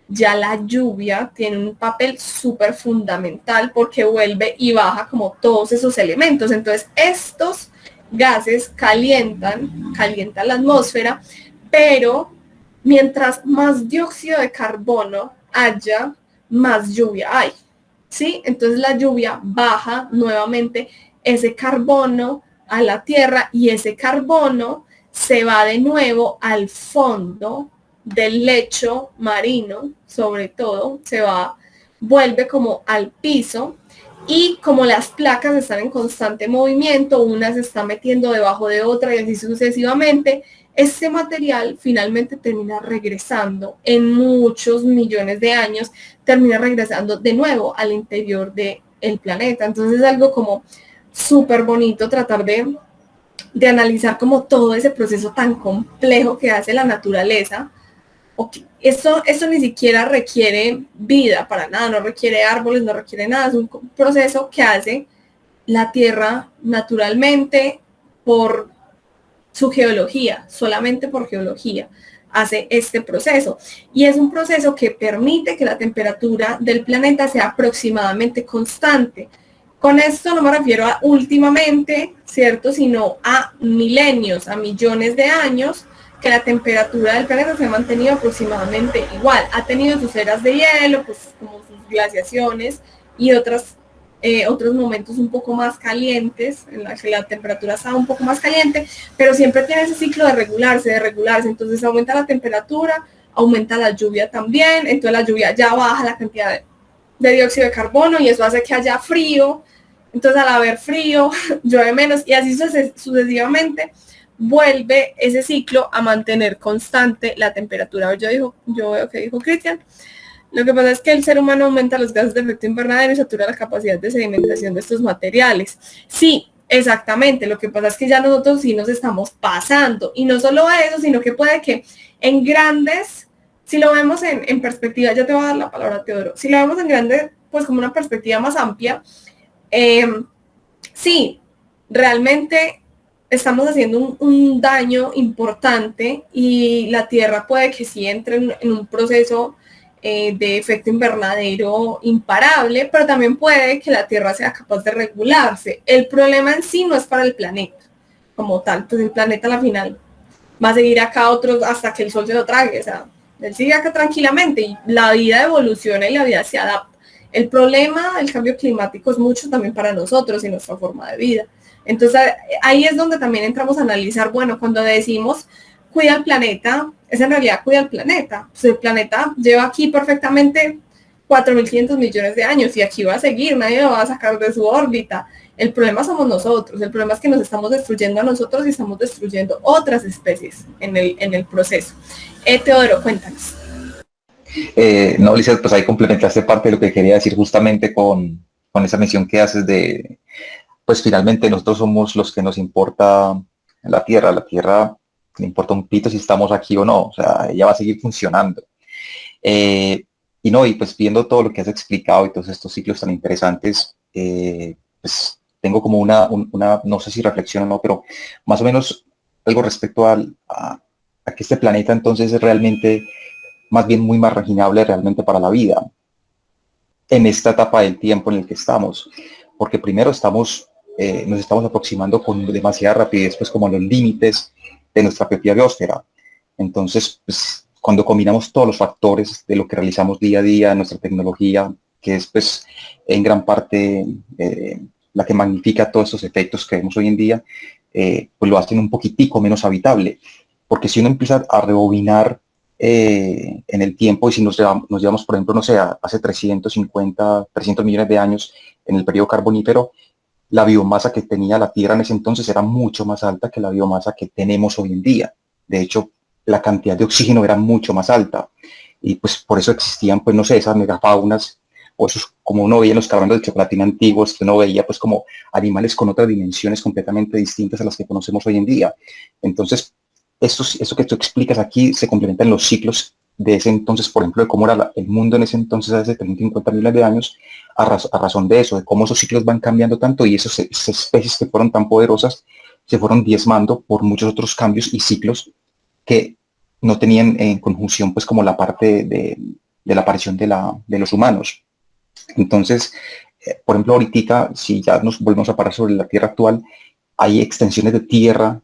ya la lluvia tiene un papel súper fundamental porque vuelve y baja como todos esos elementos. Entonces, estos gases calientan la atmósfera, pero mientras más dióxido de carbono haya, más lluvia hay, ¿sí? Entonces la lluvia baja nuevamente ese carbono a la tierra, y ese carbono se va de nuevo al fondo del lecho marino, sobre todo, vuelve como al piso, y como las placas están en constante movimiento, una se está metiendo debajo de otra y así sucesivamente, este material finalmente termina regresando en muchos millones de años, termina regresando de nuevo al interior del planeta. Entonces es algo como súper bonito tratar de analizar como todo ese proceso tan complejo que hace la naturaleza. Eso ni siquiera requiere vida para nada, no requiere árboles, no requiere nada, es un proceso que hace la Tierra naturalmente por su geología, solamente por geología. hace este proceso. Y es un proceso que permite que la temperatura del planeta sea aproximadamente constante. Con esto no me refiero a últimamente, ¿cierto? Sino a milenios, a millones de años, que la temperatura del planeta se ha mantenido aproximadamente igual. Ha tenido sus eras de hielo, pues como sus glaciaciones y otros momentos un poco más calientes, en la que la temperatura está un poco más caliente, pero siempre tiene ese ciclo de regularse. Entonces aumenta la temperatura, aumenta la lluvia también, entonces la lluvia ya baja la cantidad de dióxido de carbono y eso hace que haya frío. Entonces al haber frío, llueve menos y así sucesivamente vuelve ese ciclo a mantener constante la temperatura. Yo veo que dijo Cristian, lo que pasa es que el ser humano aumenta los gases de efecto invernadero y satura la capacidad de sedimentación de estos materiales. Sí, exactamente, lo que pasa es que ya nosotros sí nos estamos pasando, y no solo eso, sino que puede que en grandes, si lo vemos en perspectiva, ya te voy a dar la palabra, Teodoro, si lo vemos en grande, pues como una perspectiva más amplia, sí, realmente estamos haciendo un daño importante y la Tierra puede que sí entre en un proceso de efecto invernadero imparable, pero también puede que la Tierra sea capaz de regularse. El problema en sí no es para el planeta como tal, pues el planeta a la final va a seguir acá hasta que el sol se lo trague, o sea, él sigue acá tranquilamente y la vida evoluciona y la vida se adapta. El problema del cambio climático es mucho también para nosotros y nuestra forma de vida. Entonces ahí es donde también entramos a analizar, bueno, cuando decimos cuida el planeta, es en realidad cuida el planeta. Pues el planeta lleva aquí perfectamente 4.500 millones de años y aquí va a seguir, nadie lo va a sacar de su órbita. El problema somos nosotros, el problema es que nos estamos destruyendo a nosotros y estamos destruyendo otras especies en el proceso. Teodoro, cuéntanos. No, Lizeth, pues ahí complementaste parte de lo que quería decir justamente con esa mención que haces de, pues finalmente nosotros somos los que nos importa la Tierra le importa un pito si estamos aquí o no, o sea, ella va a seguir funcionando. Y pues viendo todo lo que has explicado y todos estos ciclos tan interesantes, pues tengo como no sé si reflexión o no, pero más o menos algo respecto a que este planeta entonces es realmente más bien muy marginable realmente para la vida en esta etapa del tiempo en el que estamos, porque primero nos estamos aproximando con demasiada rapidez pues como a los límites de nuestra propia biosfera. Entonces, pues, cuando combinamos todos los factores de lo que realizamos día a día, nuestra tecnología, que es pues en gran parte la que magnifica todos estos efectos que vemos hoy en día, pues lo hacen un poquitico menos habitable, porque si uno empieza a rebobinar en el tiempo, y si nos llevamos, por ejemplo, no sé, hace 300 millones de años, en el periodo carbonífero, la biomasa que tenía la Tierra en ese entonces era mucho más alta que la biomasa que tenemos hoy en día. De hecho, la cantidad de oxígeno era mucho más alta. Y pues por eso existían, pues no sé, esas megafaunas, o esos, como uno veía en los carbonos de chocolatina antiguos, que uno veía pues como animales con otras dimensiones completamente distintas a las que conocemos hoy en día. Entonces, eso que tú explicas aquí se complementa en los ciclos de ese entonces, por ejemplo, de cómo era el mundo en ese entonces, hace 350 millones de años, a razón de eso, de cómo esos ciclos van cambiando tanto y esas especies que fueron tan poderosas se fueron diezmando por muchos otros cambios y ciclos que no tenían en conjunción pues como la parte de la aparición de los humanos. Entonces, por ejemplo, ahorita, si ya nos volvemos a parar sobre la Tierra actual, hay extensiones de tierra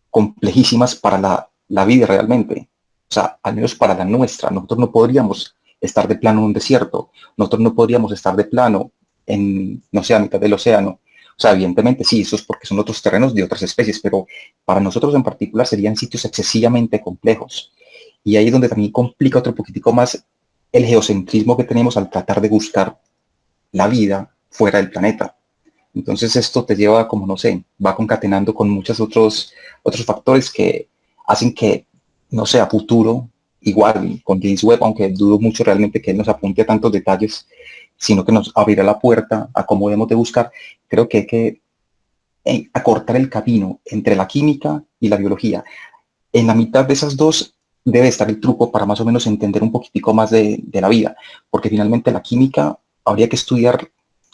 complejísimas para la vida realmente. O sea, al menos para la nuestra. Nosotros no podríamos estar de plano en un desierto. Nosotros no podríamos estar de plano no sé, a mitad del océano. O sea, evidentemente sí, eso es porque son otros terrenos de otras especies, pero para nosotros en particular serían sitios excesivamente complejos. Y ahí es donde también complica otro poquitico más el geocentrismo que tenemos al tratar de buscar la vida fuera del planeta. Entonces esto te lleva, como no sé, va concatenando con muchos otros factores que hacen que, no sé, a futuro, igual con James Webb, aunque dudo mucho realmente que él nos apunte a tantos detalles, sino que nos abrirá la puerta a cómo debemos de buscar. Creo que hay que acortar el camino entre la química y la biología. En la mitad de esas dos debe estar el truco para más o menos entender un poquitico más de la vida, porque finalmente la química habría que estudiar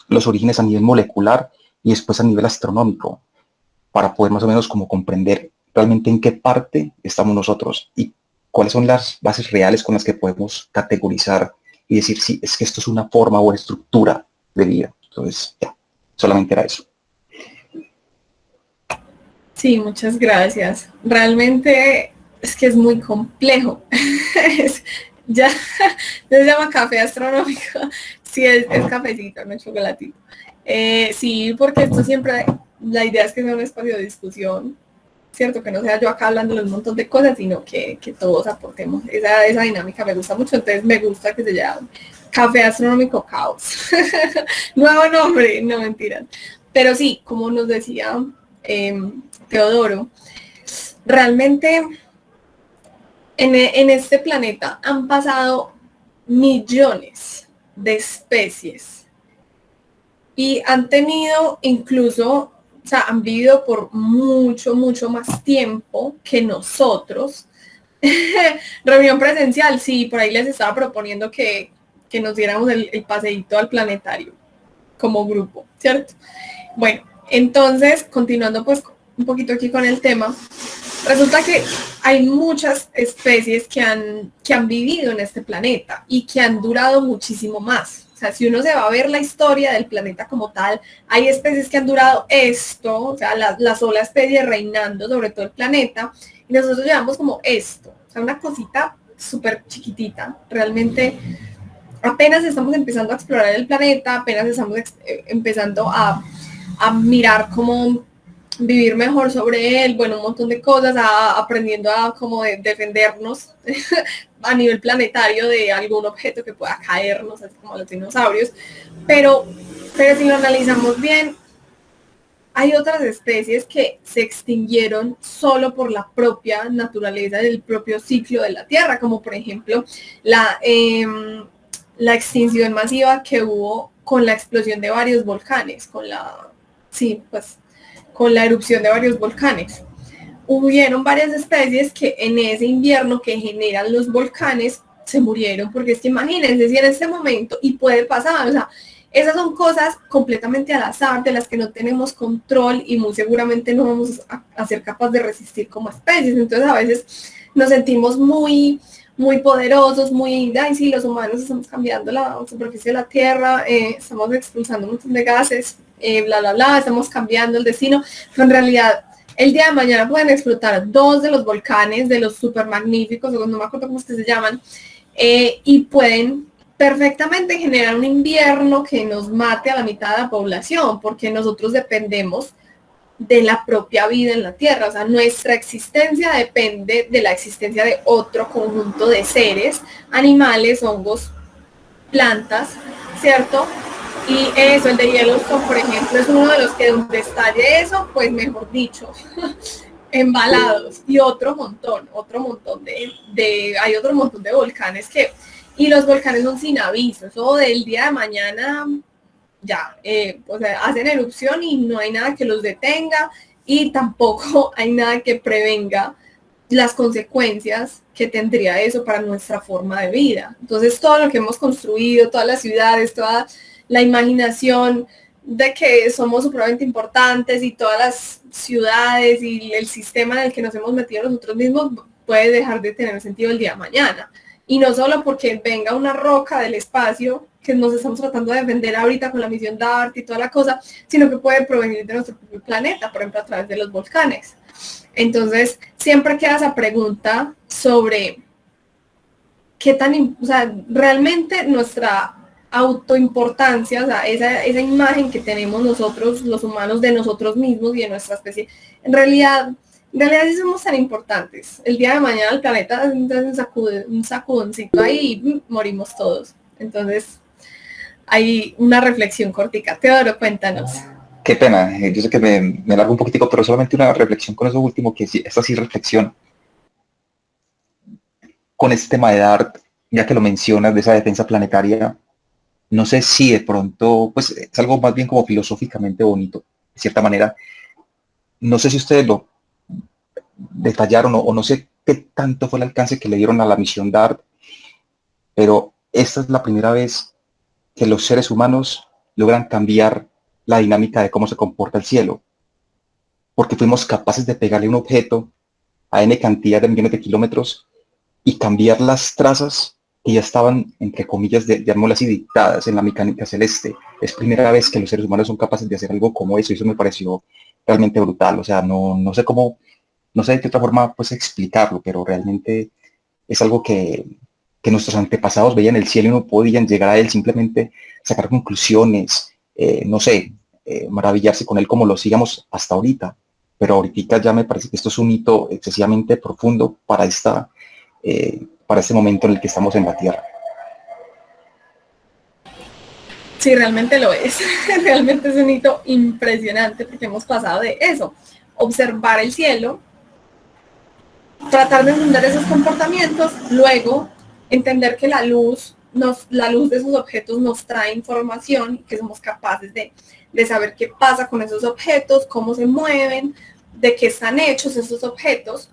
los orígenes a nivel molecular y después a nivel astronómico para poder más o menos como comprender realmente en qué parte estamos nosotros. Y cuáles son las bases reales con las que podemos categorizar y decir, sí, es que esto es una forma o estructura de vida. Entonces, ya, solamente era eso. Sí, muchas gracias. Realmente es que es muy complejo. Ya, se llama café astronómico. Sí, es cafecito, no chocolatito. Sí, porque esto siempre, la idea es que sea un espacio de discusión, ¿cierto? Que no sea yo acá hablando de un montón de cosas, sino que todos aportemos. Esa dinámica me gusta mucho, entonces me gusta que se llame Café Astronómico Caos. Nuevo nombre, no mentiras. Pero sí, como nos decía Teodoro, realmente en este planeta han pasado millones de especies y han tenido incluso, o sea, han vivido por mucho, mucho más tiempo que nosotros. Reunión presencial, sí, por ahí les estaba proponiendo que nos diéramos el paseíto al planetario como grupo, ¿cierto? Bueno, entonces, continuando pues un poquito aquí con el tema, resulta que hay muchas especies que han vivido en este planeta y que han durado muchísimo más. O sea, si uno se va a ver la historia del planeta como tal, hay especies que han durado esto, o sea, la sola especie reinando sobre todo el planeta, y nosotros llevamos como esto, o sea, una cosita súper chiquitita, realmente apenas estamos empezando a explorar el planeta, apenas estamos empezando a mirar cómo vivir mejor sobre él, bueno, un montón de cosas, aprendiendo a como defendernos a nivel planetario de algún objeto que pueda caernos, así como los dinosaurios, pero si lo analizamos bien, hay otras especies que se extinguieron solo por la propia naturaleza del propio ciclo de la Tierra, como por ejemplo la extinción masiva que hubo con la explosión de varios volcanes, con la erupción de varios volcanes. Hubieron varias especies que en ese invierno que generan los volcanes se murieron, porque es que imagínense si en este momento, y puede pasar, o sea, esas son cosas completamente al azar de las que no tenemos control y muy seguramente no vamos a ser capaces de resistir como especies. Entonces a veces nos sentimos muy poderosos, ay, sí, los humanos estamos cambiando la superficie de la Tierra, estamos expulsando un montón de gases, bla, bla, bla, estamos cambiando el destino, pero en realidad el día de mañana pueden explotar 2 de los volcanes, de los super magníficos, o no me acuerdo cómo es que se llaman, y pueden perfectamente generar un invierno que nos mate a la mitad de la población, porque nosotros dependemos de la propia vida en la Tierra, o sea, nuestra existencia depende de la existencia de otro conjunto de seres, animales, hongos, plantas, ¿cierto? Y eso, el de Yellowstone, por ejemplo, es uno de los que donde estalle eso, pues mejor dicho, embalados, y otro montón hay otro montón de volcanes y los volcanes son sin aviso, eso del día de mañana ya, o sea, hacen erupción y no hay nada que los detenga y tampoco hay nada que prevenga las consecuencias que tendría eso para nuestra forma de vida. Entonces, todo lo que hemos construido, todas las ciudades, toda la imaginación de que somos supremamente importantes y todas las ciudades y el sistema en el que nos hemos metido nosotros mismos puede dejar de tener sentido el día de mañana. Y no solo porque venga una roca del espacio que nos estamos tratando de defender ahorita con la misión DART y toda la cosa, sino que puede provenir de nuestro propio planeta, por ejemplo, a través de los volcanes. Entonces, siempre queda esa pregunta sobre qué tan, o sea, realmente nuestra autoimportancia, o sea, esa imagen que tenemos nosotros, los humanos, de nosotros mismos y de nuestra especie, en realidad sí somos tan importantes. El día de mañana el planeta un sacudoncito ahí y morimos todos. Entonces, hay una reflexión cortica. Teodoro, cuéntanos. Qué pena, yo sé que me largo un poquitico, pero solamente una reflexión con eso último, que sí, esta sí reflexión con este tema de DART, ya que lo mencionas, de esa defensa planetaria. No sé si de pronto, pues es algo más bien como filosóficamente bonito, de cierta manera. No sé si ustedes lo detallaron o no sé qué tanto fue el alcance que le dieron a la misión DART, pero esta es la primera vez que los seres humanos logran cambiar la dinámica de cómo se comporta el cielo, porque fuimos capaces de pegarle un objeto a n cantidad de millones de kilómetros y cambiar las trazas que ya estaban, entre comillas, llamémoslas así, dictadas en la mecánica celeste. Es primera vez que los seres humanos son capaces de hacer algo como eso, y eso me pareció realmente brutal. O sea, no sé cómo, no sé de qué otra forma pues explicarlo, pero realmente es algo que nuestros antepasados veían el cielo y no podían llegar a él, simplemente sacar conclusiones, no sé, maravillarse con él como lo sigamos hasta ahorita. Pero ahorita ya me parece que esto es un hito excesivamente profundo para este momento en el que estamos en la Tierra. Sí, realmente lo es. Realmente es un hito impresionante porque hemos pasado de eso, observar el cielo, tratar de entender esos comportamientos, luego entender que la luz de esos objetos nos trae información y que somos capaces de saber qué pasa con esos objetos, cómo se mueven, de qué están hechos esos objetos,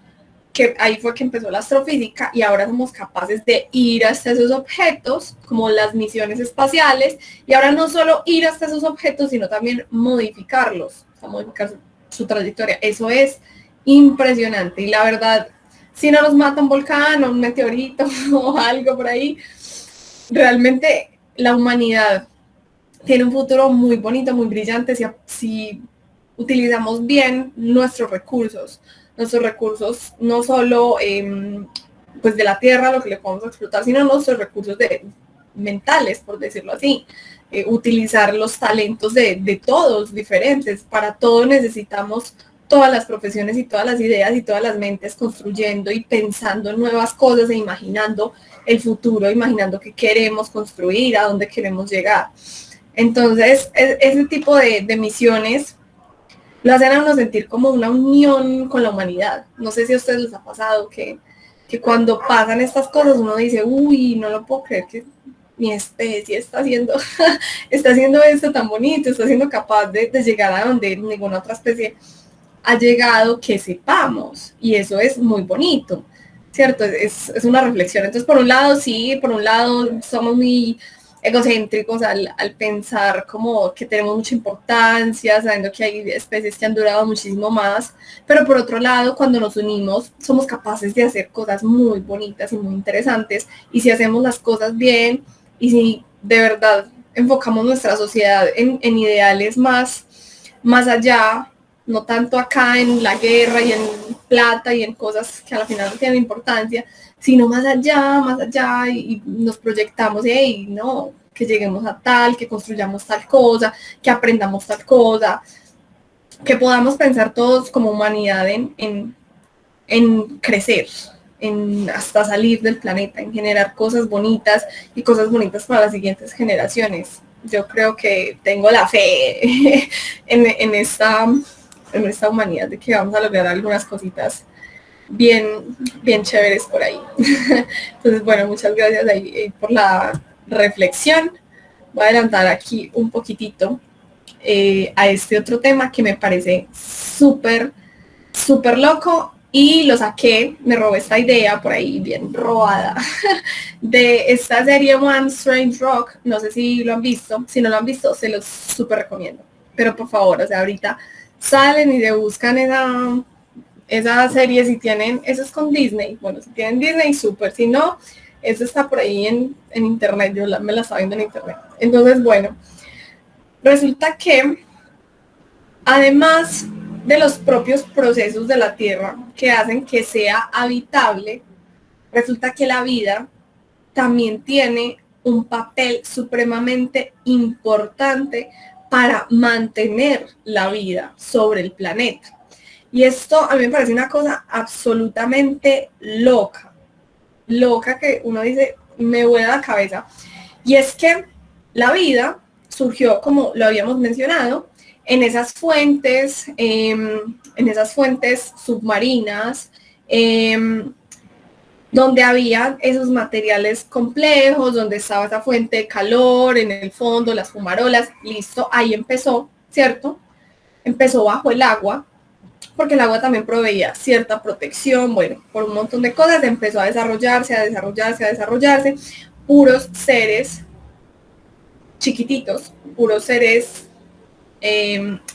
que ahí fue que empezó la astrofísica y ahora somos capaces de ir hasta esos objetos, como las misiones espaciales, y ahora no solo ir hasta esos objetos, sino también modificarlos, o sea, modificar su trayectoria. Eso es impresionante y la verdad, si no nos mata un volcán o un meteorito o algo por ahí, realmente la humanidad tiene un futuro muy bonito, muy brillante si utilizamos bien nuestros recursos no solo pues de la tierra, lo que le podemos explotar, sino nuestros recursos mentales, por decirlo así. Utilizar los talentos de todos diferentes. Para todo necesitamos todas las profesiones y todas las ideas y todas las mentes construyendo y pensando en nuevas cosas e imaginando el futuro, imaginando qué queremos construir, a dónde queremos llegar. Entonces, ese tipo de misiones lo hacen a uno sentir como una unión con la humanidad. No sé si a ustedes les ha pasado que cuando pasan estas cosas uno dice, uy, no lo puedo creer que mi especie está haciendo esto tan bonito, está siendo capaz de llegar a donde ninguna otra especie ha llegado que sepamos. Y eso es muy bonito, ¿cierto? Es una reflexión. Entonces, por un lado, sí, por un lado somos muy egocéntricos al pensar como que tenemos mucha importancia, sabiendo que hay especies que han durado muchísimo más, pero por otro lado, cuando nos unimos, somos capaces de hacer cosas muy bonitas y muy interesantes, y si hacemos las cosas bien, y si de verdad enfocamos nuestra sociedad en ideales más allá, no tanto acá en la guerra y en plata y en cosas que al final no tienen importancia, sino más allá, y nos proyectamos, y no, que lleguemos a tal, que construyamos tal cosa, que aprendamos tal cosa, que podamos pensar todos como humanidad en crecer, en hasta salir del planeta, en generar cosas bonitas y cosas bonitas para las siguientes generaciones. Yo creo que tengo la fe en esta humanidad de que vamos a lograr algunas cositas bien chéveres por ahí. Entonces, bueno, muchas gracias ahí, por la reflexión. Voy a adelantar aquí un poquitito a este otro tema que me parece súper loco, y lo saqué, me robé esta idea por ahí bien robada de esta serie One Strange Rock. No sé si lo han visto, si no lo han visto se los súper recomiendo, pero por favor, o sea, ahorita salen y se buscan esa serie, si tienen, eso es con Disney, bueno, si tienen Disney, súper, si no, eso está por ahí en internet, yo me la estaba viendo en internet. Entonces, bueno, resulta que además de los propios procesos de la Tierra que hacen que sea habitable, resulta que la vida también tiene un papel supremamente importante para mantener la vida sobre el planeta. Y esto a mí me parece una cosa absolutamente loca que uno dice, me vuela la cabeza. Y es que la vida surgió, como lo habíamos mencionado, en esas fuentes submarinas, donde había esos materiales complejos, donde estaba esa fuente de calor en el fondo, las fumarolas, listo, ahí empezó, ¿cierto? Empezó bajo el agua, porque el agua también proveía cierta protección, bueno, por un montón de cosas, empezó a desarrollarse, puros seres chiquititos, puros seres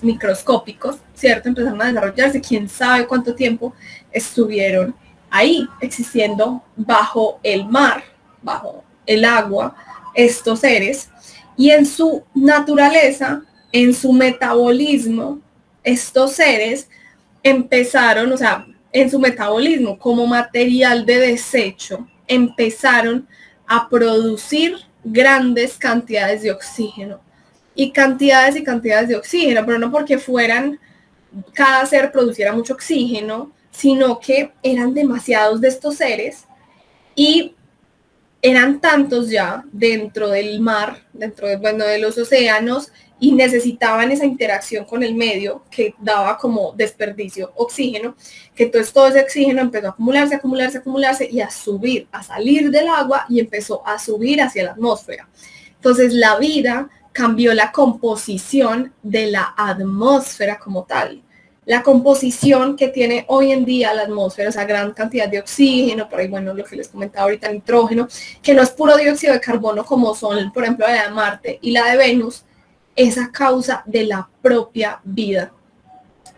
microscópicos, ¿cierto? Empezaron a desarrollarse, quién sabe cuánto tiempo estuvieron ahí, existiendo bajo el mar, bajo el agua, estos seres, y en su naturaleza, en su metabolismo, estos seres empezaron, o sea, en su metabolismo como material de desecho, empezaron a producir grandes cantidades de oxígeno y cantidades de oxígeno, pero no porque fueran, cada ser produciera mucho oxígeno, sino que eran demasiados de estos seres y eran tantos ya dentro del mar, dentro de, bueno, de los océanos, y necesitaban esa interacción con el medio que daba como desperdicio oxígeno, que entonces todo ese oxígeno empezó a acumularse, acumularse, acumularse y a subir, a salir del agua y empezó a subir hacia la atmósfera. Entonces la vida cambió la composición de la atmósfera como tal. La composición que tiene hoy en día la atmósfera, esa gran cantidad de oxígeno, por ahí, bueno, lo que les comentaba ahorita, nitrógeno, que no es puro dióxido de carbono como son, por ejemplo, la de Marte y la de Venus, es a causa de la propia vida.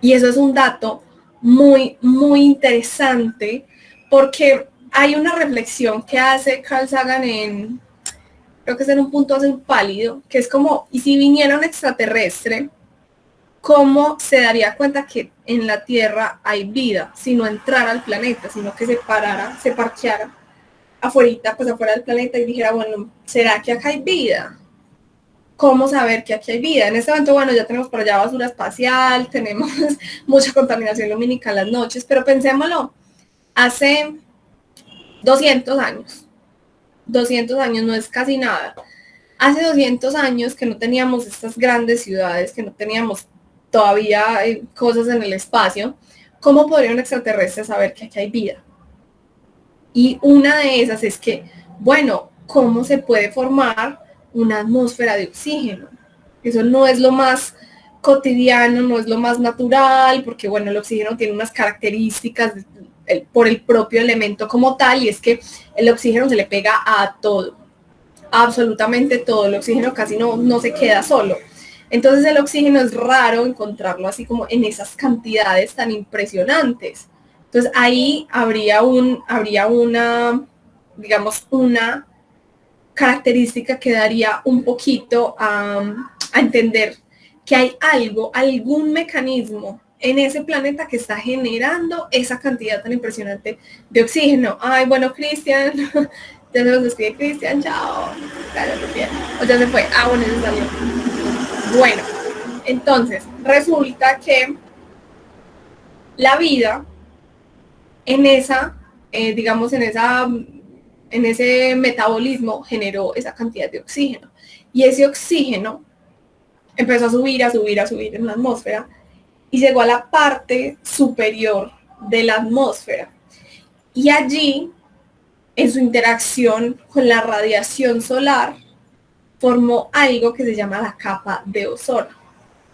Y eso es un dato muy, muy interesante, porque hay una reflexión que hace Carl Sagan en, creo que es en Un punto azul pálido, que es como, ¿y si viniera un extraterrestre? ¿Cómo se daría cuenta que en la Tierra hay vida si no entrara al planeta, sino que se parara, se parqueara afuera, pues afuera del planeta y dijera, bueno, ¿será que acá hay vida? ¿Cómo saber que aquí hay vida? En este momento, bueno, ya tenemos por allá basura espacial, tenemos mucha contaminación lumínica en las noches, pero pensémoslo, hace 200 años, 200 años no es casi nada. Hace 200 años que no teníamos estas grandes ciudades, que no teníamos todavía cosas en el espacio, ¿cómo podría un extraterrestre saber que aquí hay vida? Y una de esas es que, bueno, ¿cómo se puede formar una atmósfera de oxígeno? Eso no es lo más cotidiano, no es lo más natural, porque, bueno, el oxígeno tiene unas características por el propio elemento como tal, y es que el oxígeno se le pega a todo, absolutamente todo. El oxígeno casi no se queda solo. Entonces el oxígeno es raro encontrarlo así como en esas cantidades tan impresionantes. Entonces ahí habría una, digamos, una característica que daría un poquito a entender que hay algún mecanismo en ese planeta que está generando esa cantidad tan impresionante de oxígeno. Ay, bueno, Cristian, ya se nos despide Cristian, chao. O ya se fue. Ah, bueno, ya salió. Bueno, entonces resulta que la vida en esa, digamos, en ese metabolismo generó esa cantidad de oxígeno. Y ese oxígeno empezó a subir en la atmósfera y llegó a la parte superior de la atmósfera. Y allí, en su interacción con la radiación solar, formó algo que se llama la capa de ozono,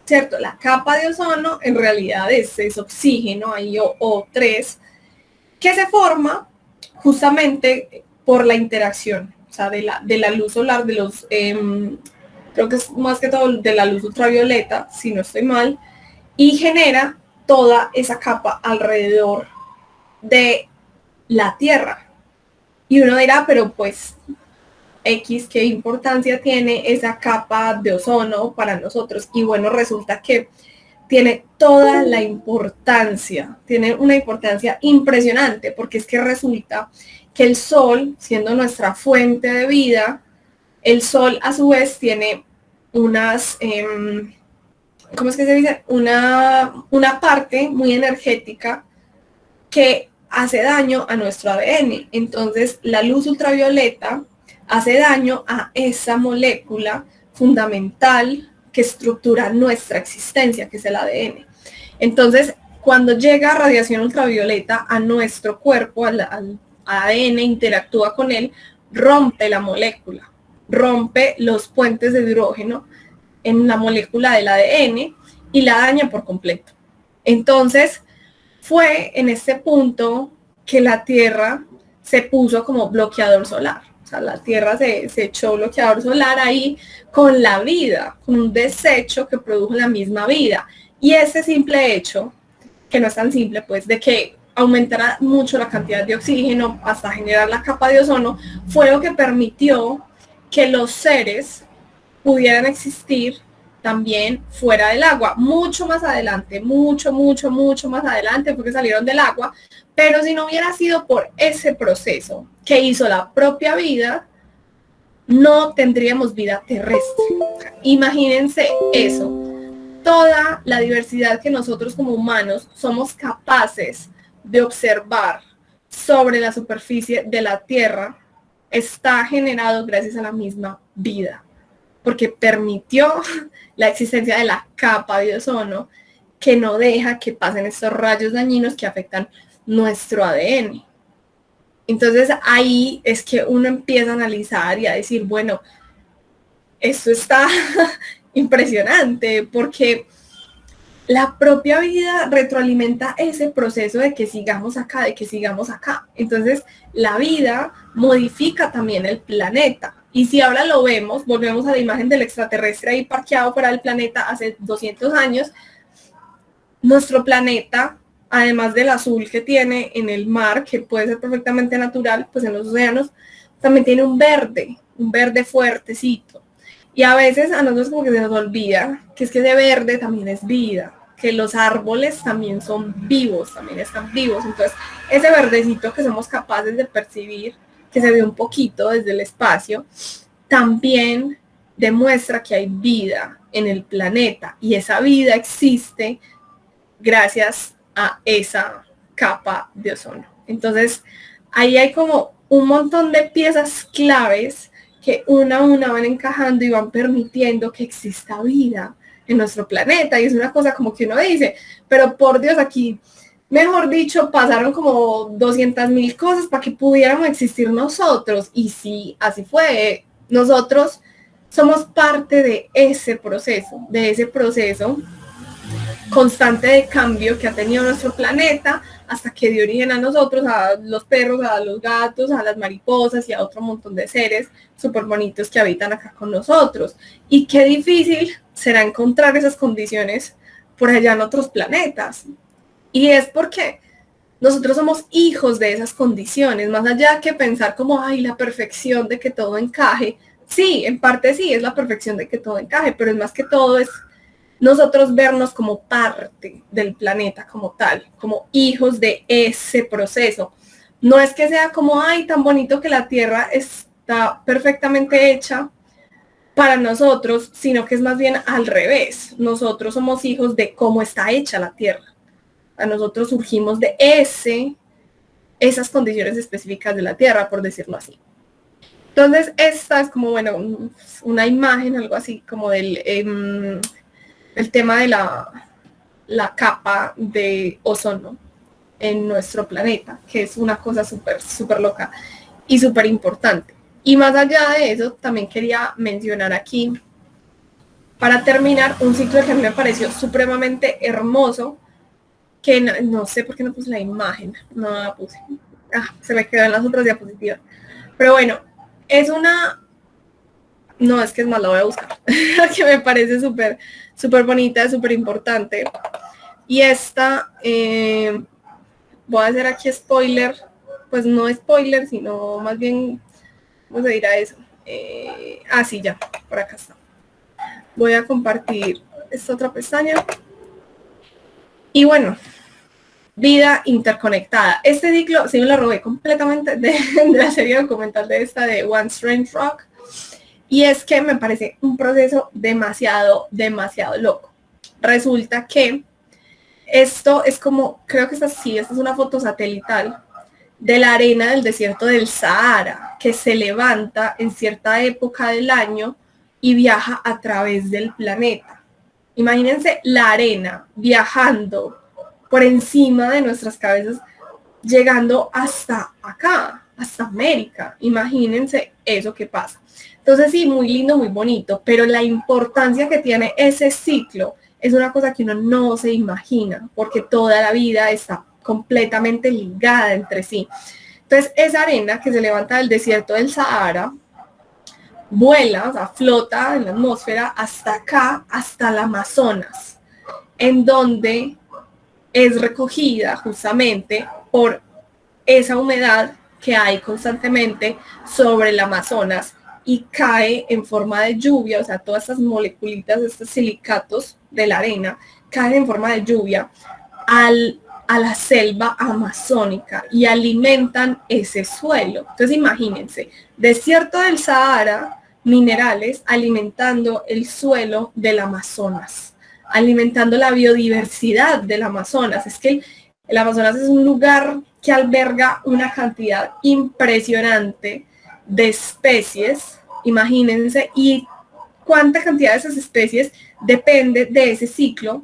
¿cierto? La capa de ozono en realidad es oxígeno, hay O3, que se forma justamente por la interacción, o sea, de la luz solar, de los, creo que es más que todo de la luz ultravioleta, si no estoy mal, y genera toda esa capa alrededor de la Tierra. Y uno dirá, pero pues, X, ¿qué importancia tiene esa capa de ozono para nosotros? Y bueno, resulta que tiene toda la importancia, tiene una importancia impresionante, porque es que resulta que el Sol, siendo nuestra fuente de vida, el Sol a su vez tiene unas, ¿cómo es que se dice? Una parte muy energética que hace daño a nuestro ADN. Entonces, la luz ultravioleta hace daño a esa molécula fundamental que estructura nuestra existencia, que es el ADN. Entonces, cuando llega radiación ultravioleta a nuestro cuerpo, al ADN, interactúa con él, rompe la molécula, rompe los puentes de hidrógeno en la molécula del ADN y la daña por completo. Entonces, fue en este punto que la Tierra se puso como bloqueador solar. O sea, la Tierra se echó bloqueador solar ahí con la vida, con un desecho que produjo la misma vida. Y ese simple hecho, que no es tan simple, pues, de que aumentara mucho la cantidad de oxígeno hasta generar la capa de ozono, fue lo que permitió que los seres pudieran existir también fuera del agua. Mucho más adelante, mucho más adelante fue que salieron del agua, pero si no hubiera sido por ese proceso que hizo la propia vida, no tendríamos vida terrestre. Imagínense eso. Toda la diversidad que nosotros como humanos somos capaces de observar sobre la superficie de la Tierra está generado gracias a la misma vida, porque permitió la existencia de la capa de ozono que no deja que pasen estos rayos dañinos que afectan nuestro ADN. Entonces ahí es que uno empieza a analizar y a decir, bueno, esto está impresionante, porque la propia vida retroalimenta ese proceso de que sigamos acá, de que sigamos acá. Entonces, la vida modifica también el planeta. Y si ahora lo vemos, volvemos a la imagen del extraterrestre ahí parqueado fuera del planeta hace 200 años, nuestro planeta, además del azul que tiene en el mar, que puede ser perfectamente natural, pues en los océanos, también tiene un verde fuertecito. Y a veces a nosotros como que se nos olvida que es que ese verde también es vida, que los árboles también son vivos, también están vivos. Entonces, ese verdecito que somos capaces de percibir, que se ve un poquito desde el espacio, también demuestra que hay vida en el planeta. Y esa vida existe gracias a esa capa de ozono. Entonces, ahí hay como un montón de piezas claves que una a una van encajando y van permitiendo que exista vida en nuestro planeta. Y es una cosa como que uno dice, pero por Dios, aquí, mejor dicho, pasaron como 200.000 cosas para que pudiéramos existir nosotros. Y sí, así fue. Nosotros somos parte de ese proceso constante de cambio que ha tenido nuestro planeta hasta que dio origen a nosotros, a los perros, a los gatos, a las mariposas y a otro montón de seres súper bonitos que habitan acá con nosotros. Y qué difícil será encontrar esas condiciones por allá en otros planetas. Y es porque nosotros somos hijos de esas condiciones, más allá que pensar como, ay, la perfección de que todo encaje. Sí, en parte sí, es la perfección de que todo encaje, pero es más que todo es nosotros vernos como parte del planeta como tal, como hijos de ese proceso. No es que sea como, ay, tan bonito que la Tierra está perfectamente hecha para nosotros, sino que es más bien al revés. Nosotros somos hijos de cómo está hecha la Tierra. A nosotros surgimos de esas condiciones específicas de la Tierra, por decirlo así. Entonces, esta es como, bueno, una imagen, algo así como del el tema de la capa de ozono en nuestro planeta, que es una cosa súper loca y súper importante. Y más allá de eso, también quería mencionar aquí, para terminar, un ciclo que a mí me pareció supremamente hermoso, que no sé por qué no puse la imagen, no la puse. Se me quedó en las otras diapositivas. Pero bueno, es una... No, es que es más, la voy a buscar, que me parece súper bonita, súper importante. Y esta, voy a hacer aquí spoiler, pues no spoiler, sino más bien, ¿cómo se dirá eso? Sí, ya, por acá está. Voy a compartir esta otra pestaña. Y bueno, vida interconectada. Este ciclo sí me lo robé completamente de la serie documental de One Strange Rock. Y es que me parece un proceso demasiado loco. Resulta que esto es como, creo que esta es una foto satelital de la arena del desierto del Sahara, que se levanta en cierta época del año y viaja a través del planeta. Imagínense la arena viajando por encima de nuestras cabezas, llegando hasta acá, hasta América. Imagínense eso que pasa. Entonces sí, muy lindo, muy bonito, pero la importancia que tiene ese ciclo es una cosa que uno no se imagina, porque toda la vida está completamente ligada entre sí. Entonces esa arena que se levanta del desierto del Sahara, vuela, o sea, flota en la atmósfera hasta acá, hasta el Amazonas, en donde es recogida justamente por esa humedad que hay constantemente sobre el Amazonas y cae en forma de lluvia, o sea, todas estas moleculitas, estos silicatos de la arena, caen en forma de lluvia a la selva amazónica y alimentan ese suelo. Entonces imagínense, desierto del Sahara, minerales alimentando el suelo del Amazonas, alimentando la biodiversidad del Amazonas. Es que el Amazonas es un lugar que alberga una cantidad impresionante de especies, imagínense, y cuánta cantidad de esas especies depende de ese ciclo,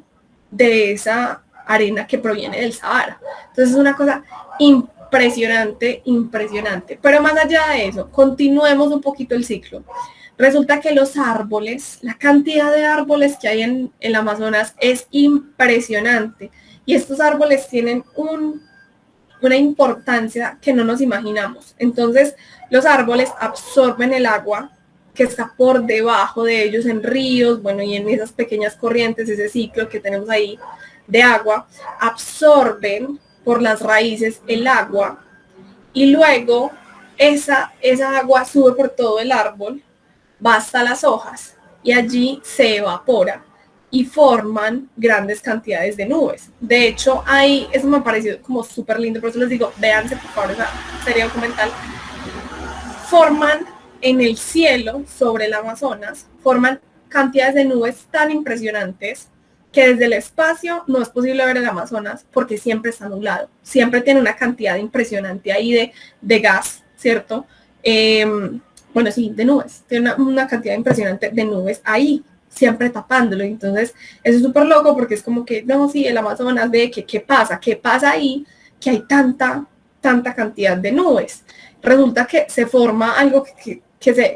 de esa arena que proviene del Sahara. Entonces es una cosa impresionante, impresionante. Pero más allá de eso, continuemos un poquito el ciclo. Resulta que los árboles, la cantidad de árboles que hay en el Amazonas es impresionante. Y estos árboles tienen una importancia que no nos imaginamos. Entonces, los árboles absorben el agua que está por debajo de ellos en ríos, bueno, y en esas pequeñas corrientes, ese ciclo que tenemos ahí de agua, absorben por las raíces el agua y luego esa agua sube por todo el árbol, va hasta las hojas y allí se evapora y forman grandes cantidades de nubes. De hecho, ahí, eso me ha parecido como súper lindo, por eso les digo, véanse por favor esa serie documental. Forman en el cielo, sobre el Amazonas, forman cantidades de nubes tan impresionantes que desde el espacio no es posible ver el Amazonas porque siempre está nublado, siempre tiene una cantidad impresionante ahí de gas, ¿cierto? Bueno, sí, de nubes, tiene una cantidad impresionante de nubes ahí, siempre tapándolo. Entonces, eso es súper loco porque es como que, no, sí, el Amazonas, ve que qué pasa ahí, que hay tanta cantidad de nubes. Resulta que se forma algo que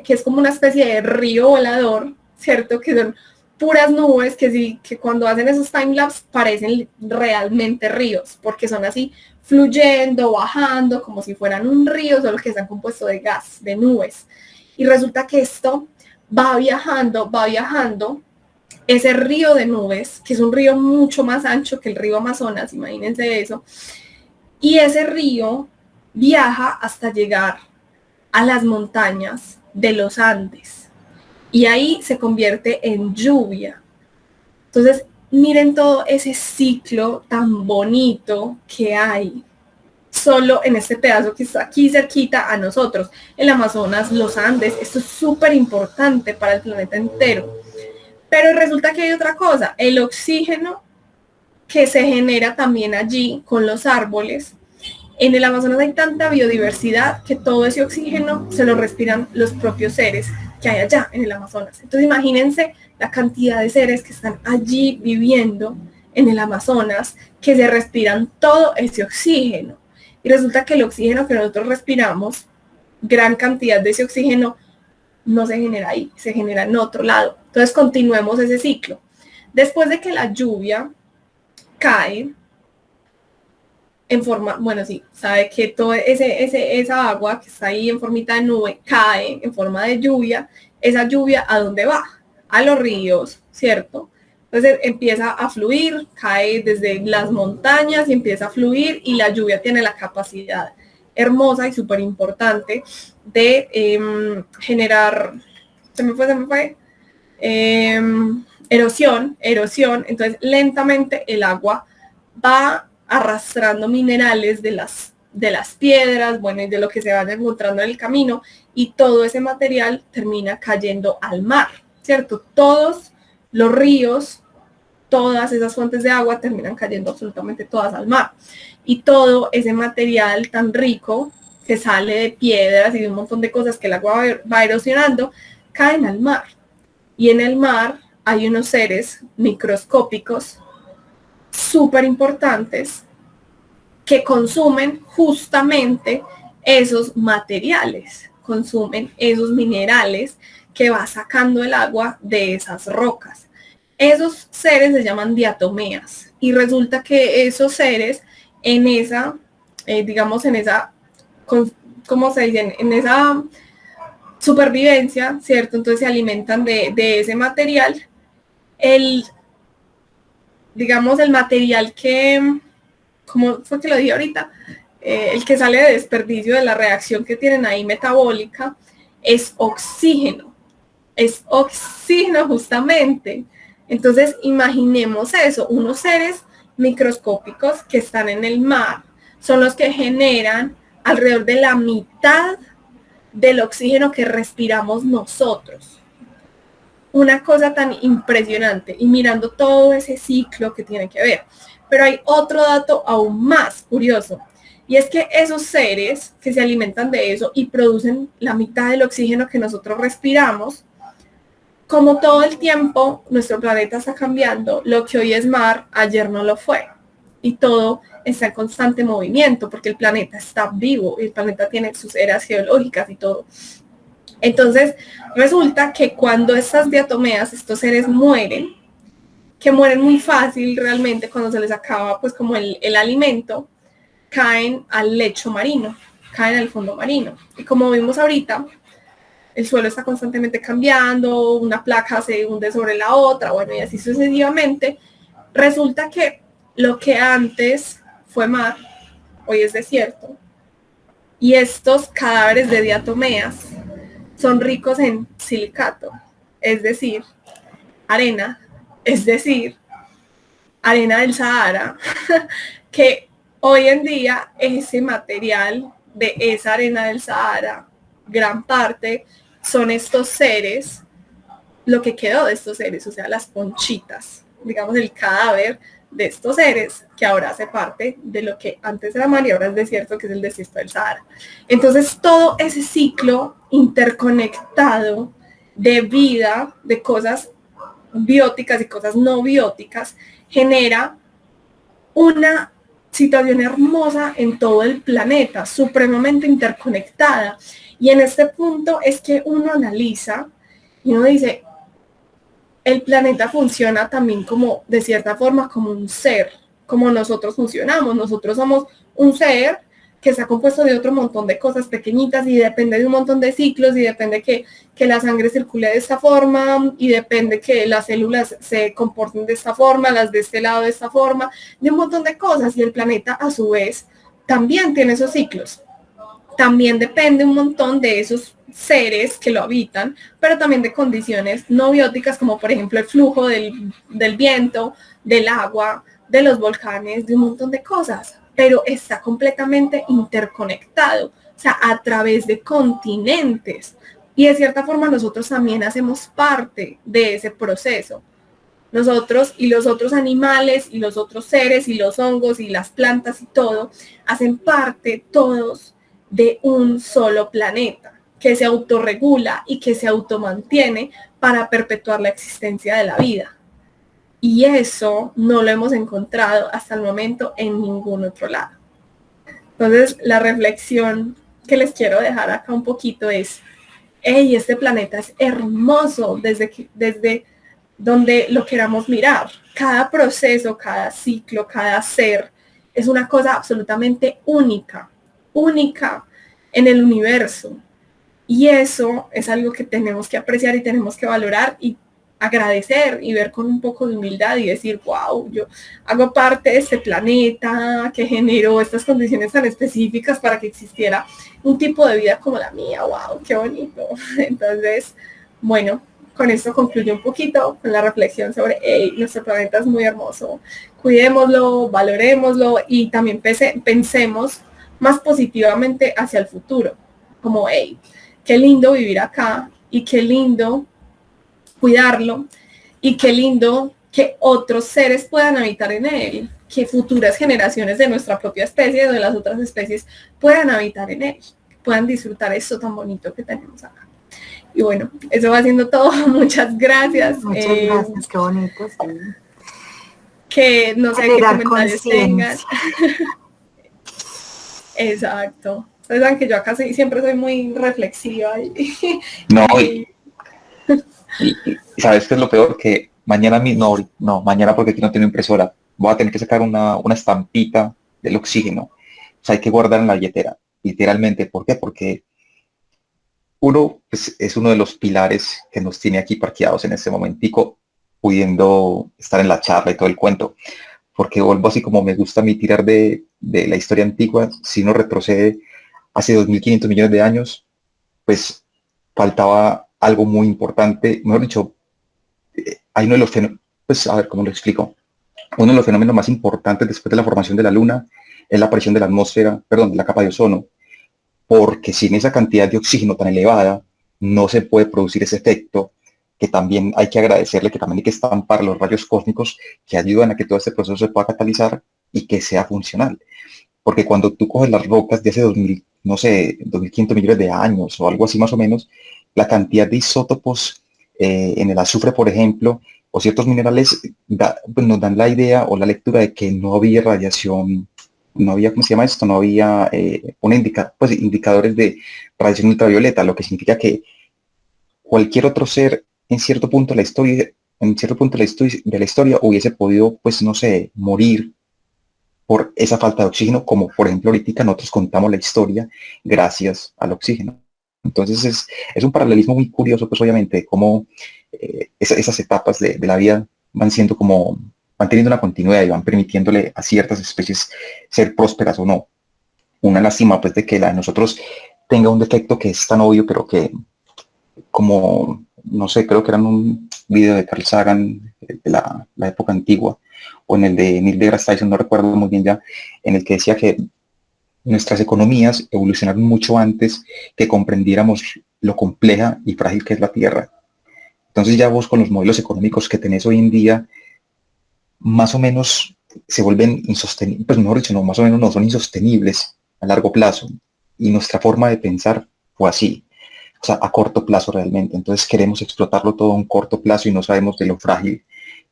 es como una especie de río volador, ¿cierto? Que son puras nubes que cuando hacen esos timelapse parecen realmente ríos, porque son así fluyendo, bajando, como si fueran un río, solo que están compuestos de gas, de nubes. Y resulta que esto va viajando, ese río de nubes, que es un río mucho más ancho que el río Amazonas, imagínense eso, y ese río viaja hasta llegar a las montañas de los Andes, y ahí se convierte en lluvia. Entonces, miren todo ese ciclo tan bonito que hay solo en este pedazo que está aquí cerquita a nosotros, el Amazonas, los Andes. Esto es súper importante para el planeta entero. Pero resulta que hay otra cosa, el oxígeno que se genera también allí con los árboles. En el Amazonas hay tanta biodiversidad que todo ese oxígeno se lo respiran los propios seres que hay allá en el Amazonas. Entonces imagínense la cantidad de seres que están allí viviendo en el Amazonas, que se respiran todo ese oxígeno. Y resulta que el oxígeno que nosotros respiramos, gran cantidad de ese oxígeno no se genera ahí, se genera en otro lado. Entonces continuemos ese ciclo. Después de que la lluvia cae en forma, bueno, sí, sabe que toda esa agua que está ahí en formita de nube cae en forma de lluvia. Esa lluvia, ¿a dónde va? A los ríos, ¿cierto? Entonces empieza a fluir, cae desde las montañas y empieza a fluir, y la lluvia tiene la capacidad hermosa y súper importante de generar, se me fue, erosión. Entonces lentamente el agua va arrastrando minerales de las piedras, bueno, y de lo que se van encontrando en el camino, y todo ese material termina cayendo al mar, ¿cierto? Todos los ríos, todas esas fuentes de agua terminan cayendo absolutamente todas al mar. Y todo ese material tan rico que sale de piedras y de un montón de cosas que el agua va erosionando, caen al mar. Y en el mar hay unos seres microscópicos súper importantes que consumen justamente esos materiales, consumen esos minerales que va sacando el agua de esas rocas. Esos seres se llaman diatomeas, y resulta que esos seres en esa, digamos, en esa, ¿cómo se dice? En esa supervivencia, ¿cierto? Entonces se alimentan de ese material. Digamos, el material que, ¿cómo fue que lo dije ahorita? el que sale de desperdicio de la reacción que tienen ahí metabólica, es oxígeno justamente. Entonces imaginemos eso, unos seres microscópicos que están en el mar son los que generan alrededor de la mitad del oxígeno que respiramos nosotros. Una cosa tan impresionante, y mirando todo ese ciclo que tiene que ver. Pero hay otro dato aún más curioso, y es que esos seres que se alimentan de eso y producen la mitad del oxígeno que nosotros respiramos, como todo el tiempo nuestro planeta está cambiando, lo que hoy es mar, ayer no lo fue. Y todo está en constante movimiento porque el planeta está vivo y el planeta tiene sus eras geológicas y todo. Entonces, resulta que cuando estas diatomeas, estos seres mueren, que mueren muy fácil realmente cuando se les acaba pues como el alimento, caen al lecho marino, caen al fondo marino. Y como vimos ahorita, el suelo está constantemente cambiando, una placa se hunde sobre la otra, bueno, y así sucesivamente. Resulta que lo que antes fue mar, hoy es desierto. Y estos cadáveres de diatomeas son ricos en silicato, es decir, arena, es decir, arena del Sahara, que hoy en día ese material de esa arena del Sahara, gran parte, son estos seres, lo que quedó de estos seres, o sea, las conchitas, digamos el cadáver de estos seres, que ahora hace parte de lo que antes era mar y ahora es desierto, que es el desierto del Sahara. Entonces, todo ese ciclo interconectado de vida, de cosas bióticas y cosas no bióticas, genera una situación hermosa en todo el planeta, supremamente interconectada. Y en este punto es que uno analiza y uno dice, el planeta funciona también como, de cierta forma, como un ser, como nosotros funcionamos. Nosotros somos un ser que está compuesto de otro montón de cosas pequeñitas y depende de un montón de ciclos y depende que la sangre circule de esta forma y depende que las células se comporten de esta forma, las de este lado de esta forma, de un montón de cosas. Y el planeta, a su vez, también tiene esos ciclos. También depende un montón de esos seres que lo habitan, pero también de condiciones no bióticas, como por ejemplo el flujo del viento, del agua, de los volcanes, de un montón de cosas, pero está completamente interconectado, o sea, a través de continentes. Y de cierta forma nosotros también hacemos parte de ese proceso. Nosotros y los otros animales y los otros seres y los hongos y las plantas y todo, hacen parte todos de un solo planeta que se autorregula y que se automantiene para perpetuar la existencia de la vida. Y eso no lo hemos encontrado hasta el momento en ningún otro lado. Entonces, la reflexión que les quiero dejar acá un poquito es, hey, este planeta es hermoso desde donde lo queramos mirar. Cada proceso, cada ciclo, cada ser es una cosa absolutamente única en el universo. Y eso es algo que tenemos que apreciar y tenemos que valorar y agradecer y ver con un poco de humildad y decir, wow, yo hago parte de este planeta que generó estas condiciones tan específicas para que existiera un tipo de vida como la mía. Wow, qué bonito. Entonces, bueno, con esto concluyo un poquito con la reflexión sobre, hey, nuestro planeta es muy hermoso, cuidémoslo, valorémoslo y también pensemos más positivamente hacia el futuro, como, hey, qué lindo vivir acá y qué lindo cuidarlo y qué lindo que otros seres puedan habitar en él, que futuras generaciones de nuestra propia especie o de las otras especies puedan habitar en él, puedan disfrutar esto tan bonito que tenemos acá. Y bueno, eso va siendo todo. Muchas gracias. Muchas gracias, qué bonito. Sí. Que no sé qué comentarios tengan. Exacto. Ustedes saben que yo acá siempre soy muy reflexiva. No, y ¿sabes qué es lo peor? Que mañana mañana porque aquí no tengo impresora, voy a tener que sacar una estampita del oxígeno. O sea, hay que guardar en la billetera, literalmente. ¿Por qué? Porque uno pues, es uno de los pilares que nos tiene aquí parqueados en este momentico, pudiendo estar en la charla y todo el cuento. porque vuelvo así como me gusta a mí tirar de la historia antigua. Si uno retrocede hace 2.500 millones de años, pues faltaba algo muy importante, mejor dicho, hay uno de los fenómenos, pues a ver cómo lo explico. Uno de los fenómenos más importantes después de la formación de la Luna es la aparición de la atmósfera, perdón, de la capa de ozono, porque sin esa cantidad de oxígeno tan elevada no se puede producir ese efecto, que también hay que agradecerle, que también hay que estampar los rayos cósmicos que ayudan a que todo este proceso se pueda catalizar y que sea funcional. Porque cuando tú coges las rocas de hace 2000, no sé, 2.500 millones de años o algo así más o menos, la cantidad de isótopos en el azufre, por ejemplo, o ciertos minerales pues nos dan la idea o la lectura de que no había radiación, no había, ¿cómo se llama esto? No había pues, indicadores de radiación ultravioleta, lo que significa que cualquier otro ser en cierto punto de la historia, de la historia hubiese podido, pues no sé, morir por esa falta de oxígeno, como por ejemplo ahorita nosotros contamos la historia gracias al oxígeno. Entonces es un paralelismo muy curioso, pues obviamente, cómo esas etapas de la vida van siendo como, van teniendo una continuidad y van permitiéndole a ciertas especies ser prósperas o no. Una lástima pues de que la de nosotros tenga un defecto que es tan obvio, pero que como, no sé, creo que era en un video de Carl Sagan de la época antigua, o en el de Neil deGrasse Tyson, no recuerdo muy bien ya, en el que decía que nuestras economías evolucionaron mucho antes que comprendiéramos lo compleja y frágil que es la Tierra. Entonces ya vos con los modelos económicos que tenés hoy en día, más o menos se vuelven insostenibles, pues mejor dicho, no, más o menos no son insostenibles a largo plazo. Y nuestra forma de pensar fue así, o sea, a corto plazo realmente. Entonces queremos explotarlo todo a un corto plazo y no sabemos de lo frágil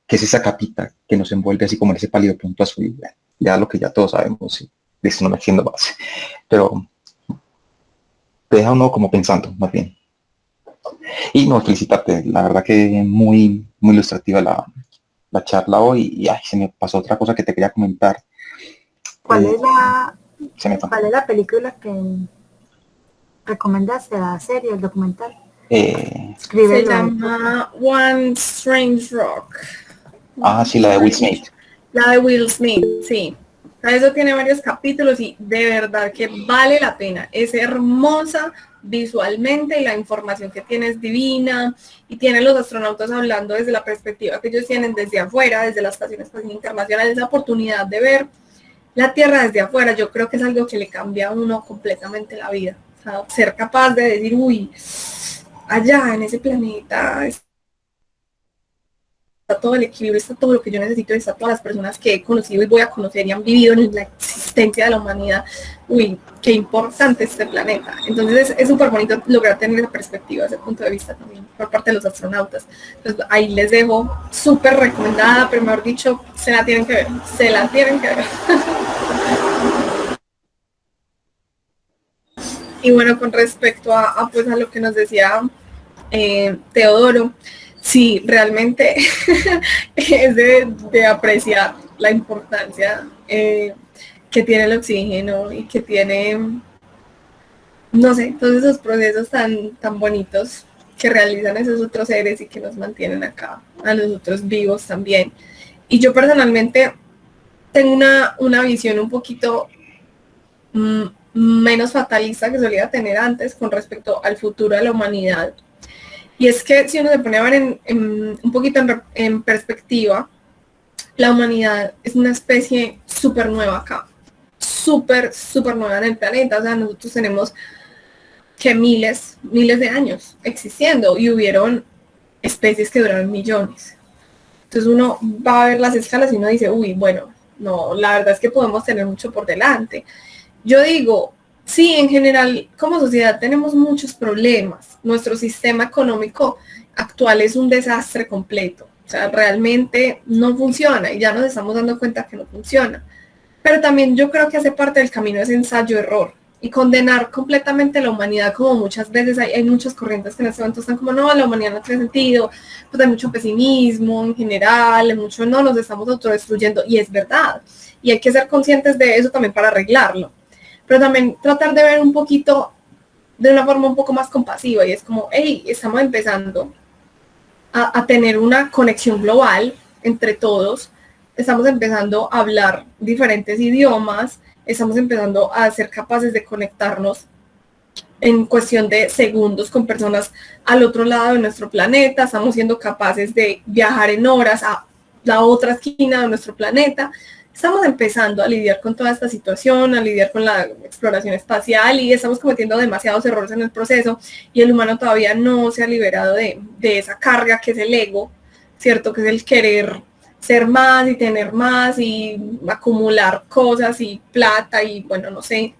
que es esa capita que nos envuelve así como en ese pálido punto azul. Ya lo que ya todos sabemos, sí. De eso no me extiendo más. Pero te deja uno como pensando, más bien. Y no, felicitarte, la verdad que muy, muy ilustrativa la charla hoy. Y ay, se me pasó otra cosa que te quería comentar. ¿Cuál es ¿Cuál es la película que recomendaste, la serie, el documental? Se Escríbelo. llama One Strange Rock. Sí, la de Will Smith. La de Will Smith, sí. Eso tiene varios capítulos y de verdad que vale la pena. Es hermosa visualmente y la información que tiene es divina y tiene los astronautas hablando desde la perspectiva que ellos tienen desde afuera, desde la Estación Espacial Internacional, esa oportunidad de ver la Tierra desde afuera. Yo creo que es algo que le cambia a uno completamente la vida. O sea, ser capaz de decir, uy, allá en ese planeta está todo el equilibrio, está todo lo que yo necesito, está todas las personas que he conocido y voy a conocer y han vivido en la existencia de la humanidad. Uy, qué importante este planeta. Entonces es súper bonito lograr tener esa perspectiva, ese punto de vista también por parte de los astronautas. Entonces ahí les dejo, súper recomendada, pero mejor dicho, se la tienen que ver, se la tienen que ver. Y bueno, con respecto pues a lo que nos decía Teodoro, sí, realmente es de apreciar la importancia que tiene el oxígeno y que tiene, no sé, todos esos procesos tan bonitos que realizan esos otros seres y que nos mantienen acá, a nosotros vivos también. Y yo personalmente tengo una visión un poquito menos fatalista que solía tener antes con respecto al futuro de la humanidad. Y es que si uno se pone a ver un poquito en perspectiva, la humanidad es una especie súper nueva acá, súper nueva en el planeta. O sea, nosotros tenemos que miles de años existiendo y hubieron especies que duraron millones. Entonces uno va a ver las escalas y uno dice, uy, bueno, no, la verdad es que podemos tener mucho por delante. Yo digo, sí, en general, como sociedad tenemos muchos problemas. Nuestro sistema económico actual es un desastre completo. O sea, realmente no funciona y ya nos estamos dando cuenta que no funciona. Pero también yo creo que hace parte del camino ese ensayo-error y condenar completamente a la humanidad, como muchas veces hay muchas corrientes que en este momento están como, no, la humanidad no tiene sentido, pues hay mucho pesimismo en general, mucho no, nos estamos autodestruyendo, y es verdad. Y hay que ser conscientes de eso también para arreglarlo. Pero también tratar de ver un poquito de una forma un poco más compasiva y es como, hey, estamos empezando a tener una conexión global entre todos, estamos empezando a hablar diferentes idiomas, estamos empezando a ser capaces de conectarnos en cuestión de segundos con personas al otro lado de nuestro planeta, estamos siendo capaces de viajar en horas a la otra esquina de nuestro planeta. Estamos empezando a lidiar con toda esta situación, a lidiar con la exploración espacial y estamos cometiendo demasiados errores en el proceso y el humano todavía no se ha liberado de esa carga que es el ego, ¿cierto? Que es el querer ser más y tener más y acumular cosas y plata y bueno, no sé.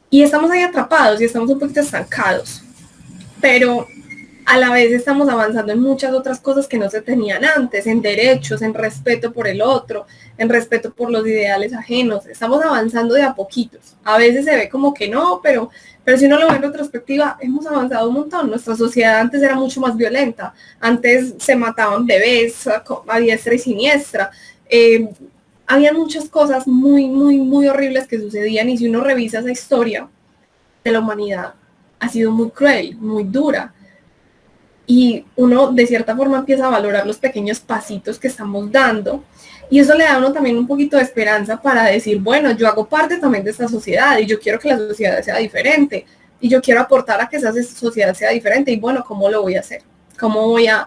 Y estamos ahí atrapados y estamos un poquito estancados, pero a la vez estamos avanzando en muchas otras cosas que no se tenían antes, en derechos, en respeto por el otro, en respeto por los ideales ajenos. Estamos avanzando de a poquitos. A veces se ve como que no, pero si uno lo ve en retrospectiva, hemos avanzado un montón. Nuestra sociedad antes era mucho más violenta. Antes se mataban bebés a diestra y siniestra. Había muchas cosas muy, muy, muy horribles que sucedían y si uno revisa esa historia de la humanidad, ha sido muy cruel, muy dura. Y uno de cierta forma empieza a valorar los pequeños pasitos que estamos dando y eso le da a uno también un poquito de esperanza para decir, bueno, yo hago parte también de esta sociedad y yo quiero que la sociedad sea diferente y yo quiero aportar a que esa sociedad sea diferente y bueno, ¿cómo lo voy a hacer? ¿Cómo voy a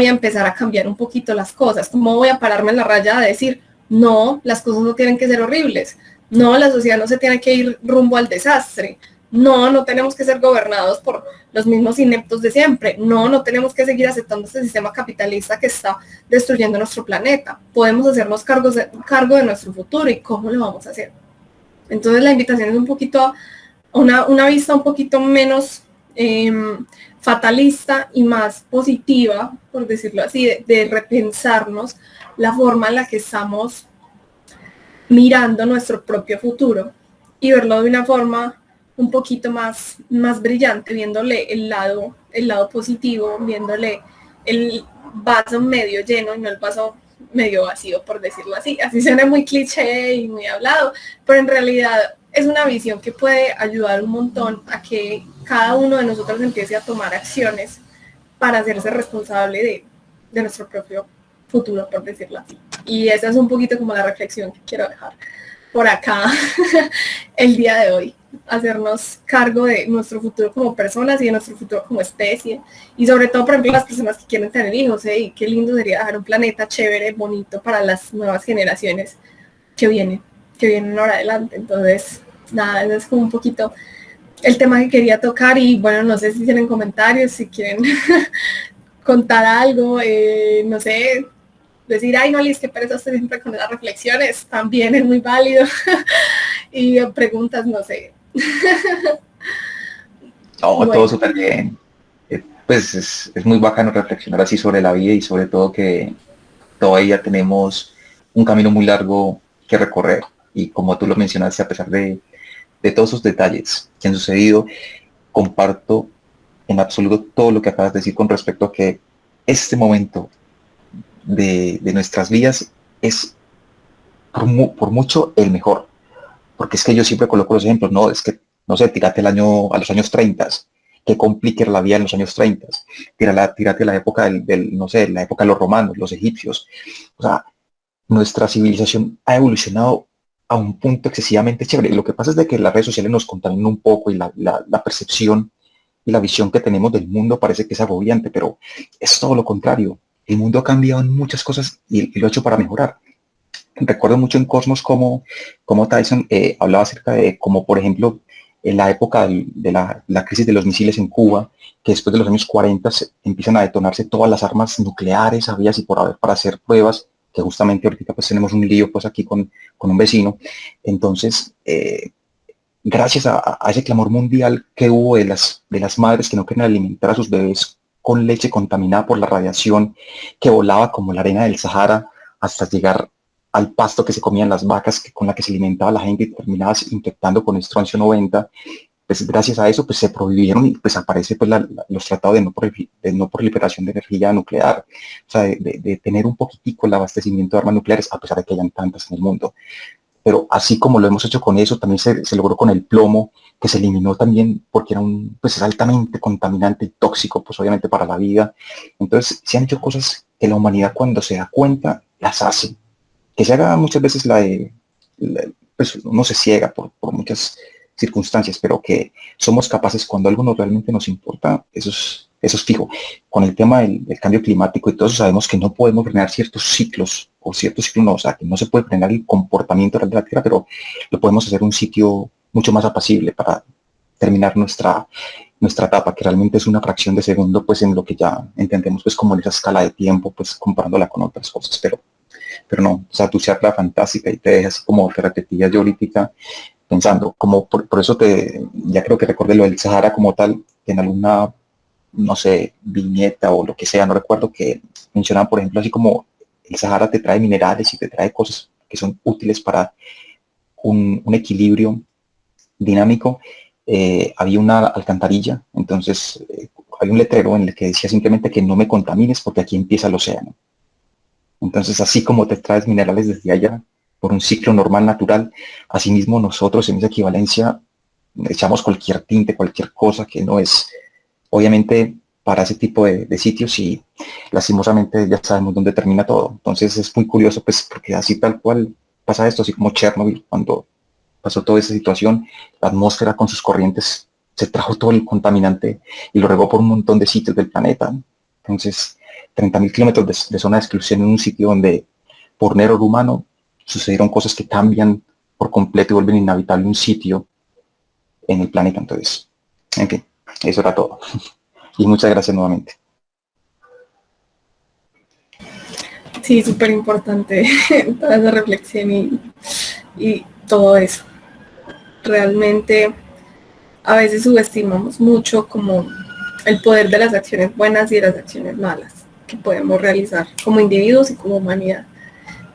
empezar a cambiar un poquito las cosas? ¿Cómo voy a pararme en la raya a decir, no, las cosas no tienen que ser horribles, no, la sociedad no se tiene que ir rumbo al desastre, no tenemos que ser gobernados por los mismos ineptos de siempre. No tenemos que seguir aceptando este sistema capitalista que está destruyendo nuestro planeta. Podemos hacernos cargo de nuestro futuro y cómo lo vamos a hacer. Entonces la invitación es un poquito a una vista un poquito menos fatalista y más positiva, por decirlo así, de repensarnos la forma en la que estamos mirando nuestro propio futuro y verlo de una forma un poquito más brillante, viéndole el lado positivo, viéndole el vaso medio lleno y no el vaso medio vacío, por decirlo así. Así suena muy cliché y muy hablado, pero en realidad es una visión que puede ayudar un montón a que cada uno de nosotros empiece a tomar acciones para hacerse responsable de nuestro propio futuro, por decirlo así. Y esa es un poquito como la reflexión que quiero dejar por acá el día de hoy, hacernos cargo de nuestro futuro como personas y de nuestro futuro como especie y sobre todo, por ejemplo, las personas que quieren tener hijos, y qué lindo sería dejar un planeta chévere, bonito para las nuevas generaciones que vienen ahora adelante. Entonces, nada, eso es como un poquito el tema que quería tocar y bueno, no sé si tienen comentarios, si quieren contar algo, no sé, decir, ay, no, Liz, qué pereza usted siempre con las reflexiones, también es muy válido. Y preguntas, no sé. No, Bueno. todo súper bien. Pues es muy bacano reflexionar así sobre la vida y sobre todo que todavía tenemos un camino muy largo que recorrer. Y como tú lo mencionaste, a pesar de todos esos detalles que han sucedido, comparto en absoluto todo lo que acabas de decir con respecto a que este momento de nuestras vidas es por mucho el mejor, porque es que yo siempre coloco los ejemplos, no, es que, no sé, tírate a los años 30, que complique la vida en los años 30, tírate a la época no sé, la época de los romanos, los egipcios, o sea, nuestra civilización ha evolucionado a un punto excesivamente chévere. Lo que pasa es de que las redes sociales nos contaminan un poco y la percepción y la visión que tenemos del mundo parece que es agobiante, pero es todo lo contrario. El mundo ha cambiado en muchas cosas y lo ha hecho para mejorar. Recuerdo mucho en Cosmos como Tyson hablaba acerca de como, por ejemplo, en la época de la crisis de los misiles en Cuba, que después de los años 40 empiezan a detonarse todas las armas nucleares habidas y por haber para hacer pruebas, que justamente ahorita pues tenemos un lío pues aquí con un vecino. Entonces, gracias a ese clamor mundial que hubo de las madres que no querían alimentar a sus bebés con leche contaminada por la radiación que volaba como la arena del Sahara hasta llegar al pasto que se comían las vacas con la que se alimentaba la gente y terminaba infectando con estroncio 90, pues gracias a eso pues se prohibieron y pues aparece pues los tratados de no proliferación de energía nuclear, o sea, de tener un poquitico el abastecimiento de armas nucleares a pesar de que hayan tantas en el mundo. Pero así como lo hemos hecho con eso, también se logró con el plomo, que se eliminó también porque era pues es altamente contaminante y tóxico, pues obviamente para la vida. Entonces se han hecho cosas que la humanidad cuando se da cuenta las hace. que se haga muchas veces pues uno se ciega por muchas circunstancias, pero que somos capaces cuando algo nos realmente nos importa, eso es fijo. Con el tema del cambio climático y todo eso, sabemos que no podemos frenar ciertos ciclos, o ciertos ciclos no, o sea, que no se puede frenar el comportamiento real de la Tierra, pero lo podemos hacer un sitio mucho más apacible para terminar nuestra etapa, que realmente es una fracción de segundo, pues en lo que ya entendemos, pues como en esa escala de tiempo, pues comparándola con otras cosas, pero no, o sea, tu charla fantástica y te dejas como te repetía yo ahorita pensando, como por eso ya creo que recordé lo del Sahara como tal, que en alguna, no sé, viñeta o lo que sea, no recuerdo, que mencionaban, por ejemplo, así como el Sahara te trae minerales y te trae cosas que son útiles para un equilibrio dinámico. Había una alcantarilla, entonces había un letrero en el que decía simplemente que no me contamines porque aquí empieza el océano. Entonces, así como te traes minerales desde allá por un ciclo normal, natural, asimismo nosotros en esa equivalencia echamos cualquier tinte, cualquier cosa que no es, obviamente, para ese tipo de sitios, y lastimosamente ya sabemos dónde termina todo. Entonces es muy curioso, pues, porque así tal cual pasa esto, así como Chernobyl, cuando pasó toda esa situación, la atmósfera con sus corrientes se trajo todo el contaminante y lo regó por un montón de sitios del planeta. Entonces, 30.000 kilómetros de zona de exclusión en un sitio donde, por un error humano, sucedieron cosas que cambian por completo y vuelven inhabitable un sitio en el planeta. Entonces, en fin, eso era todo. Y muchas gracias nuevamente. Sí, súper importante toda esa reflexión y todo eso. Realmente a veces subestimamos mucho como el poder de las acciones buenas y de las acciones malas que podemos realizar como individuos y como humanidad.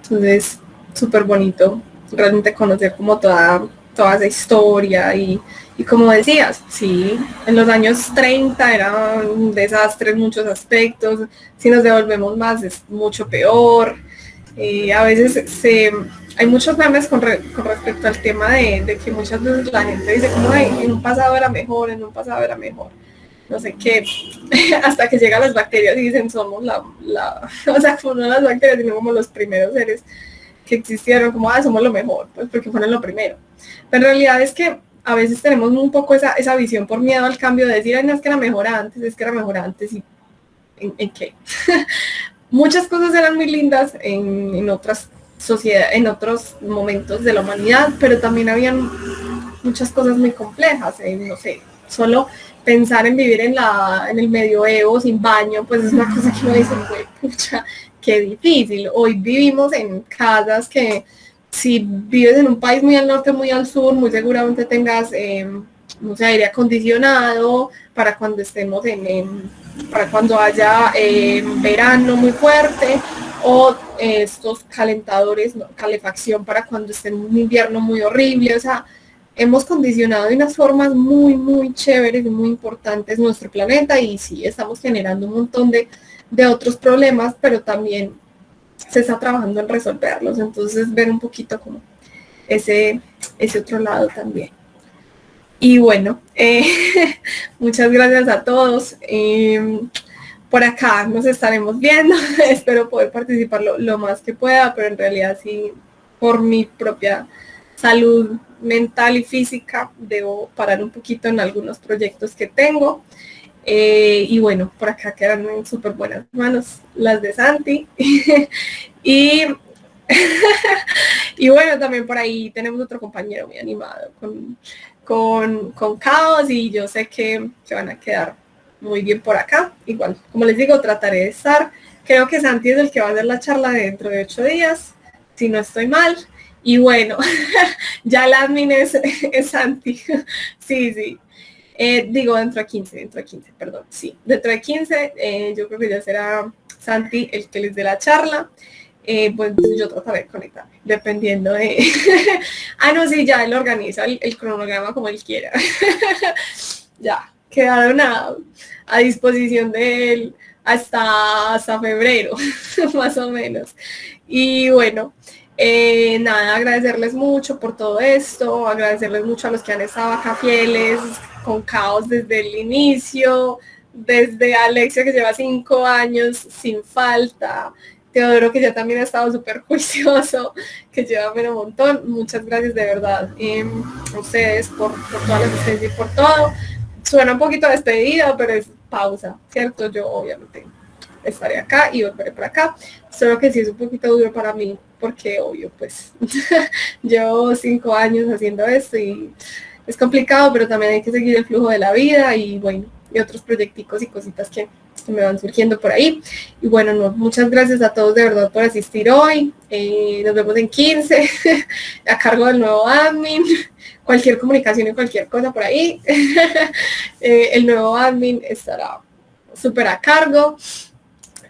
Entonces, súper bonito realmente conocer como toda esa historia y como decías, sí, en los años 30 era un desastre en muchos aspectos, si nos devolvemos más es mucho peor. A veces hay muchos memes con respecto al tema de que muchas veces la gente dice como, ay, en un pasado era mejor, en un pasado era mejor, no sé qué, hasta que llegan las bacterias y dicen somos o sea, como no las bacterias, sino como los primeros seres que existieron, como, somos lo mejor, pues porque fueron lo primero. Pero en realidad es que a veces tenemos un poco esa visión por miedo al cambio de decir, ay, no, es que era mejor antes, es que era mejor antes, y ¿en qué? Muchas cosas eran muy lindas en otras sociedades, en otros momentos de la humanidad, pero también habían muchas cosas muy complejas, no sé, solo pensar en vivir en el medioevo sin baño, pues es una cosa que uno dice, pucha, qué difícil. Hoy vivimos en casas que si vives en un país muy al norte, muy al sur, muy seguramente tengas, no sé, aire acondicionado para cuando estemos para cuando haya verano muy fuerte, o estos calentadores, ¿no? Calefacción para cuando esté en un invierno muy horrible. O sea, hemos condicionado de unas formas muy, muy chéveres y muy importantes nuestro planeta, y sí, estamos generando un montón de otros problemas, pero también se está trabajando en resolverlos. Entonces, ver un poquito como ese otro lado también. Y bueno, muchas gracias a todos. Por acá nos estaremos viendo. Espero poder participar lo más que pueda, pero en realidad sí, por mi propia salud mental y física, debo parar un poquito en algunos proyectos que tengo. Y bueno, por acá quedan en súper buenas manos las de Santi. y y bueno, también por ahí tenemos otro compañero muy animado con Caos, y yo sé que van a quedar muy bien por acá. Igual, como les digo, trataré de estar. Creo que Santi es el que va a hacer la charla dentro de 8 días, si no estoy mal. Y bueno, ya la admin es Santi. Sí. Digo, dentro de 15, perdón. Sí, dentro de 15, yo creo que ya será Santi el que les dé la charla. Pues yo trataré de conectarme, dependiendo de... no, sí, ya él organiza el cronograma como él quiera. Ya, quedaron a disposición de él hasta febrero, más o menos. Y bueno, nada, agradecerles mucho por todo esto, agradecerles mucho a los que han estado acá fieles, con Caos desde el inicio, desde Alexia, que lleva 5 años sin falta, Teodoro, que ya también ha estado súper juicioso, que lleva un montón. Muchas gracias de verdad a ustedes por toda la asistencia y por todo. Suena un poquito despedida, pero es pausa, ¿cierto? Yo obviamente estaré acá y volveré por acá. Solo que sí es un poquito duro para mí, porque obvio, pues, llevo 5 años haciendo esto y es complicado, pero también hay que seguir el flujo de la vida y bueno, y otros proyecticos y cositas que me van surgiendo por ahí. Y bueno, no, muchas gracias a todos de verdad por asistir hoy. Nos vemos en 15 a cargo del nuevo admin. Cualquier comunicación y cualquier cosa por ahí. El nuevo admin estará súper a cargo.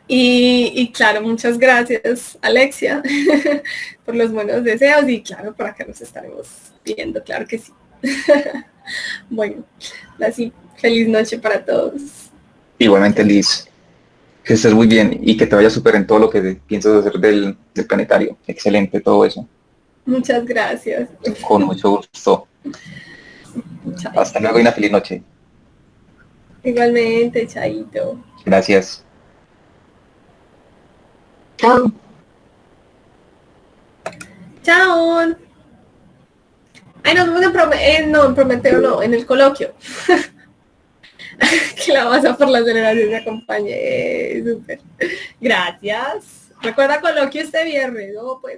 Y claro, muchas gracias, Alexia, por los buenos deseos. Y claro, por acá nos estaremos viendo, claro que sí. Bueno, así, feliz noche para todos. Igualmente, Liz, que estés muy bien y que te vaya súper en todo lo que piensas hacer del planetario. Excelente todo eso. Muchas gracias. Con mucho gusto. Chao. Hasta luego y una feliz noche. Igualmente, chaito. Gracias. Chao. Chao. Ay, nos vemos en Prometeo, no, en el coloquio. Que la masa por la aceleración me acompañe. Súper. Gracias. Recuerda coloquio este viernes. No, pues.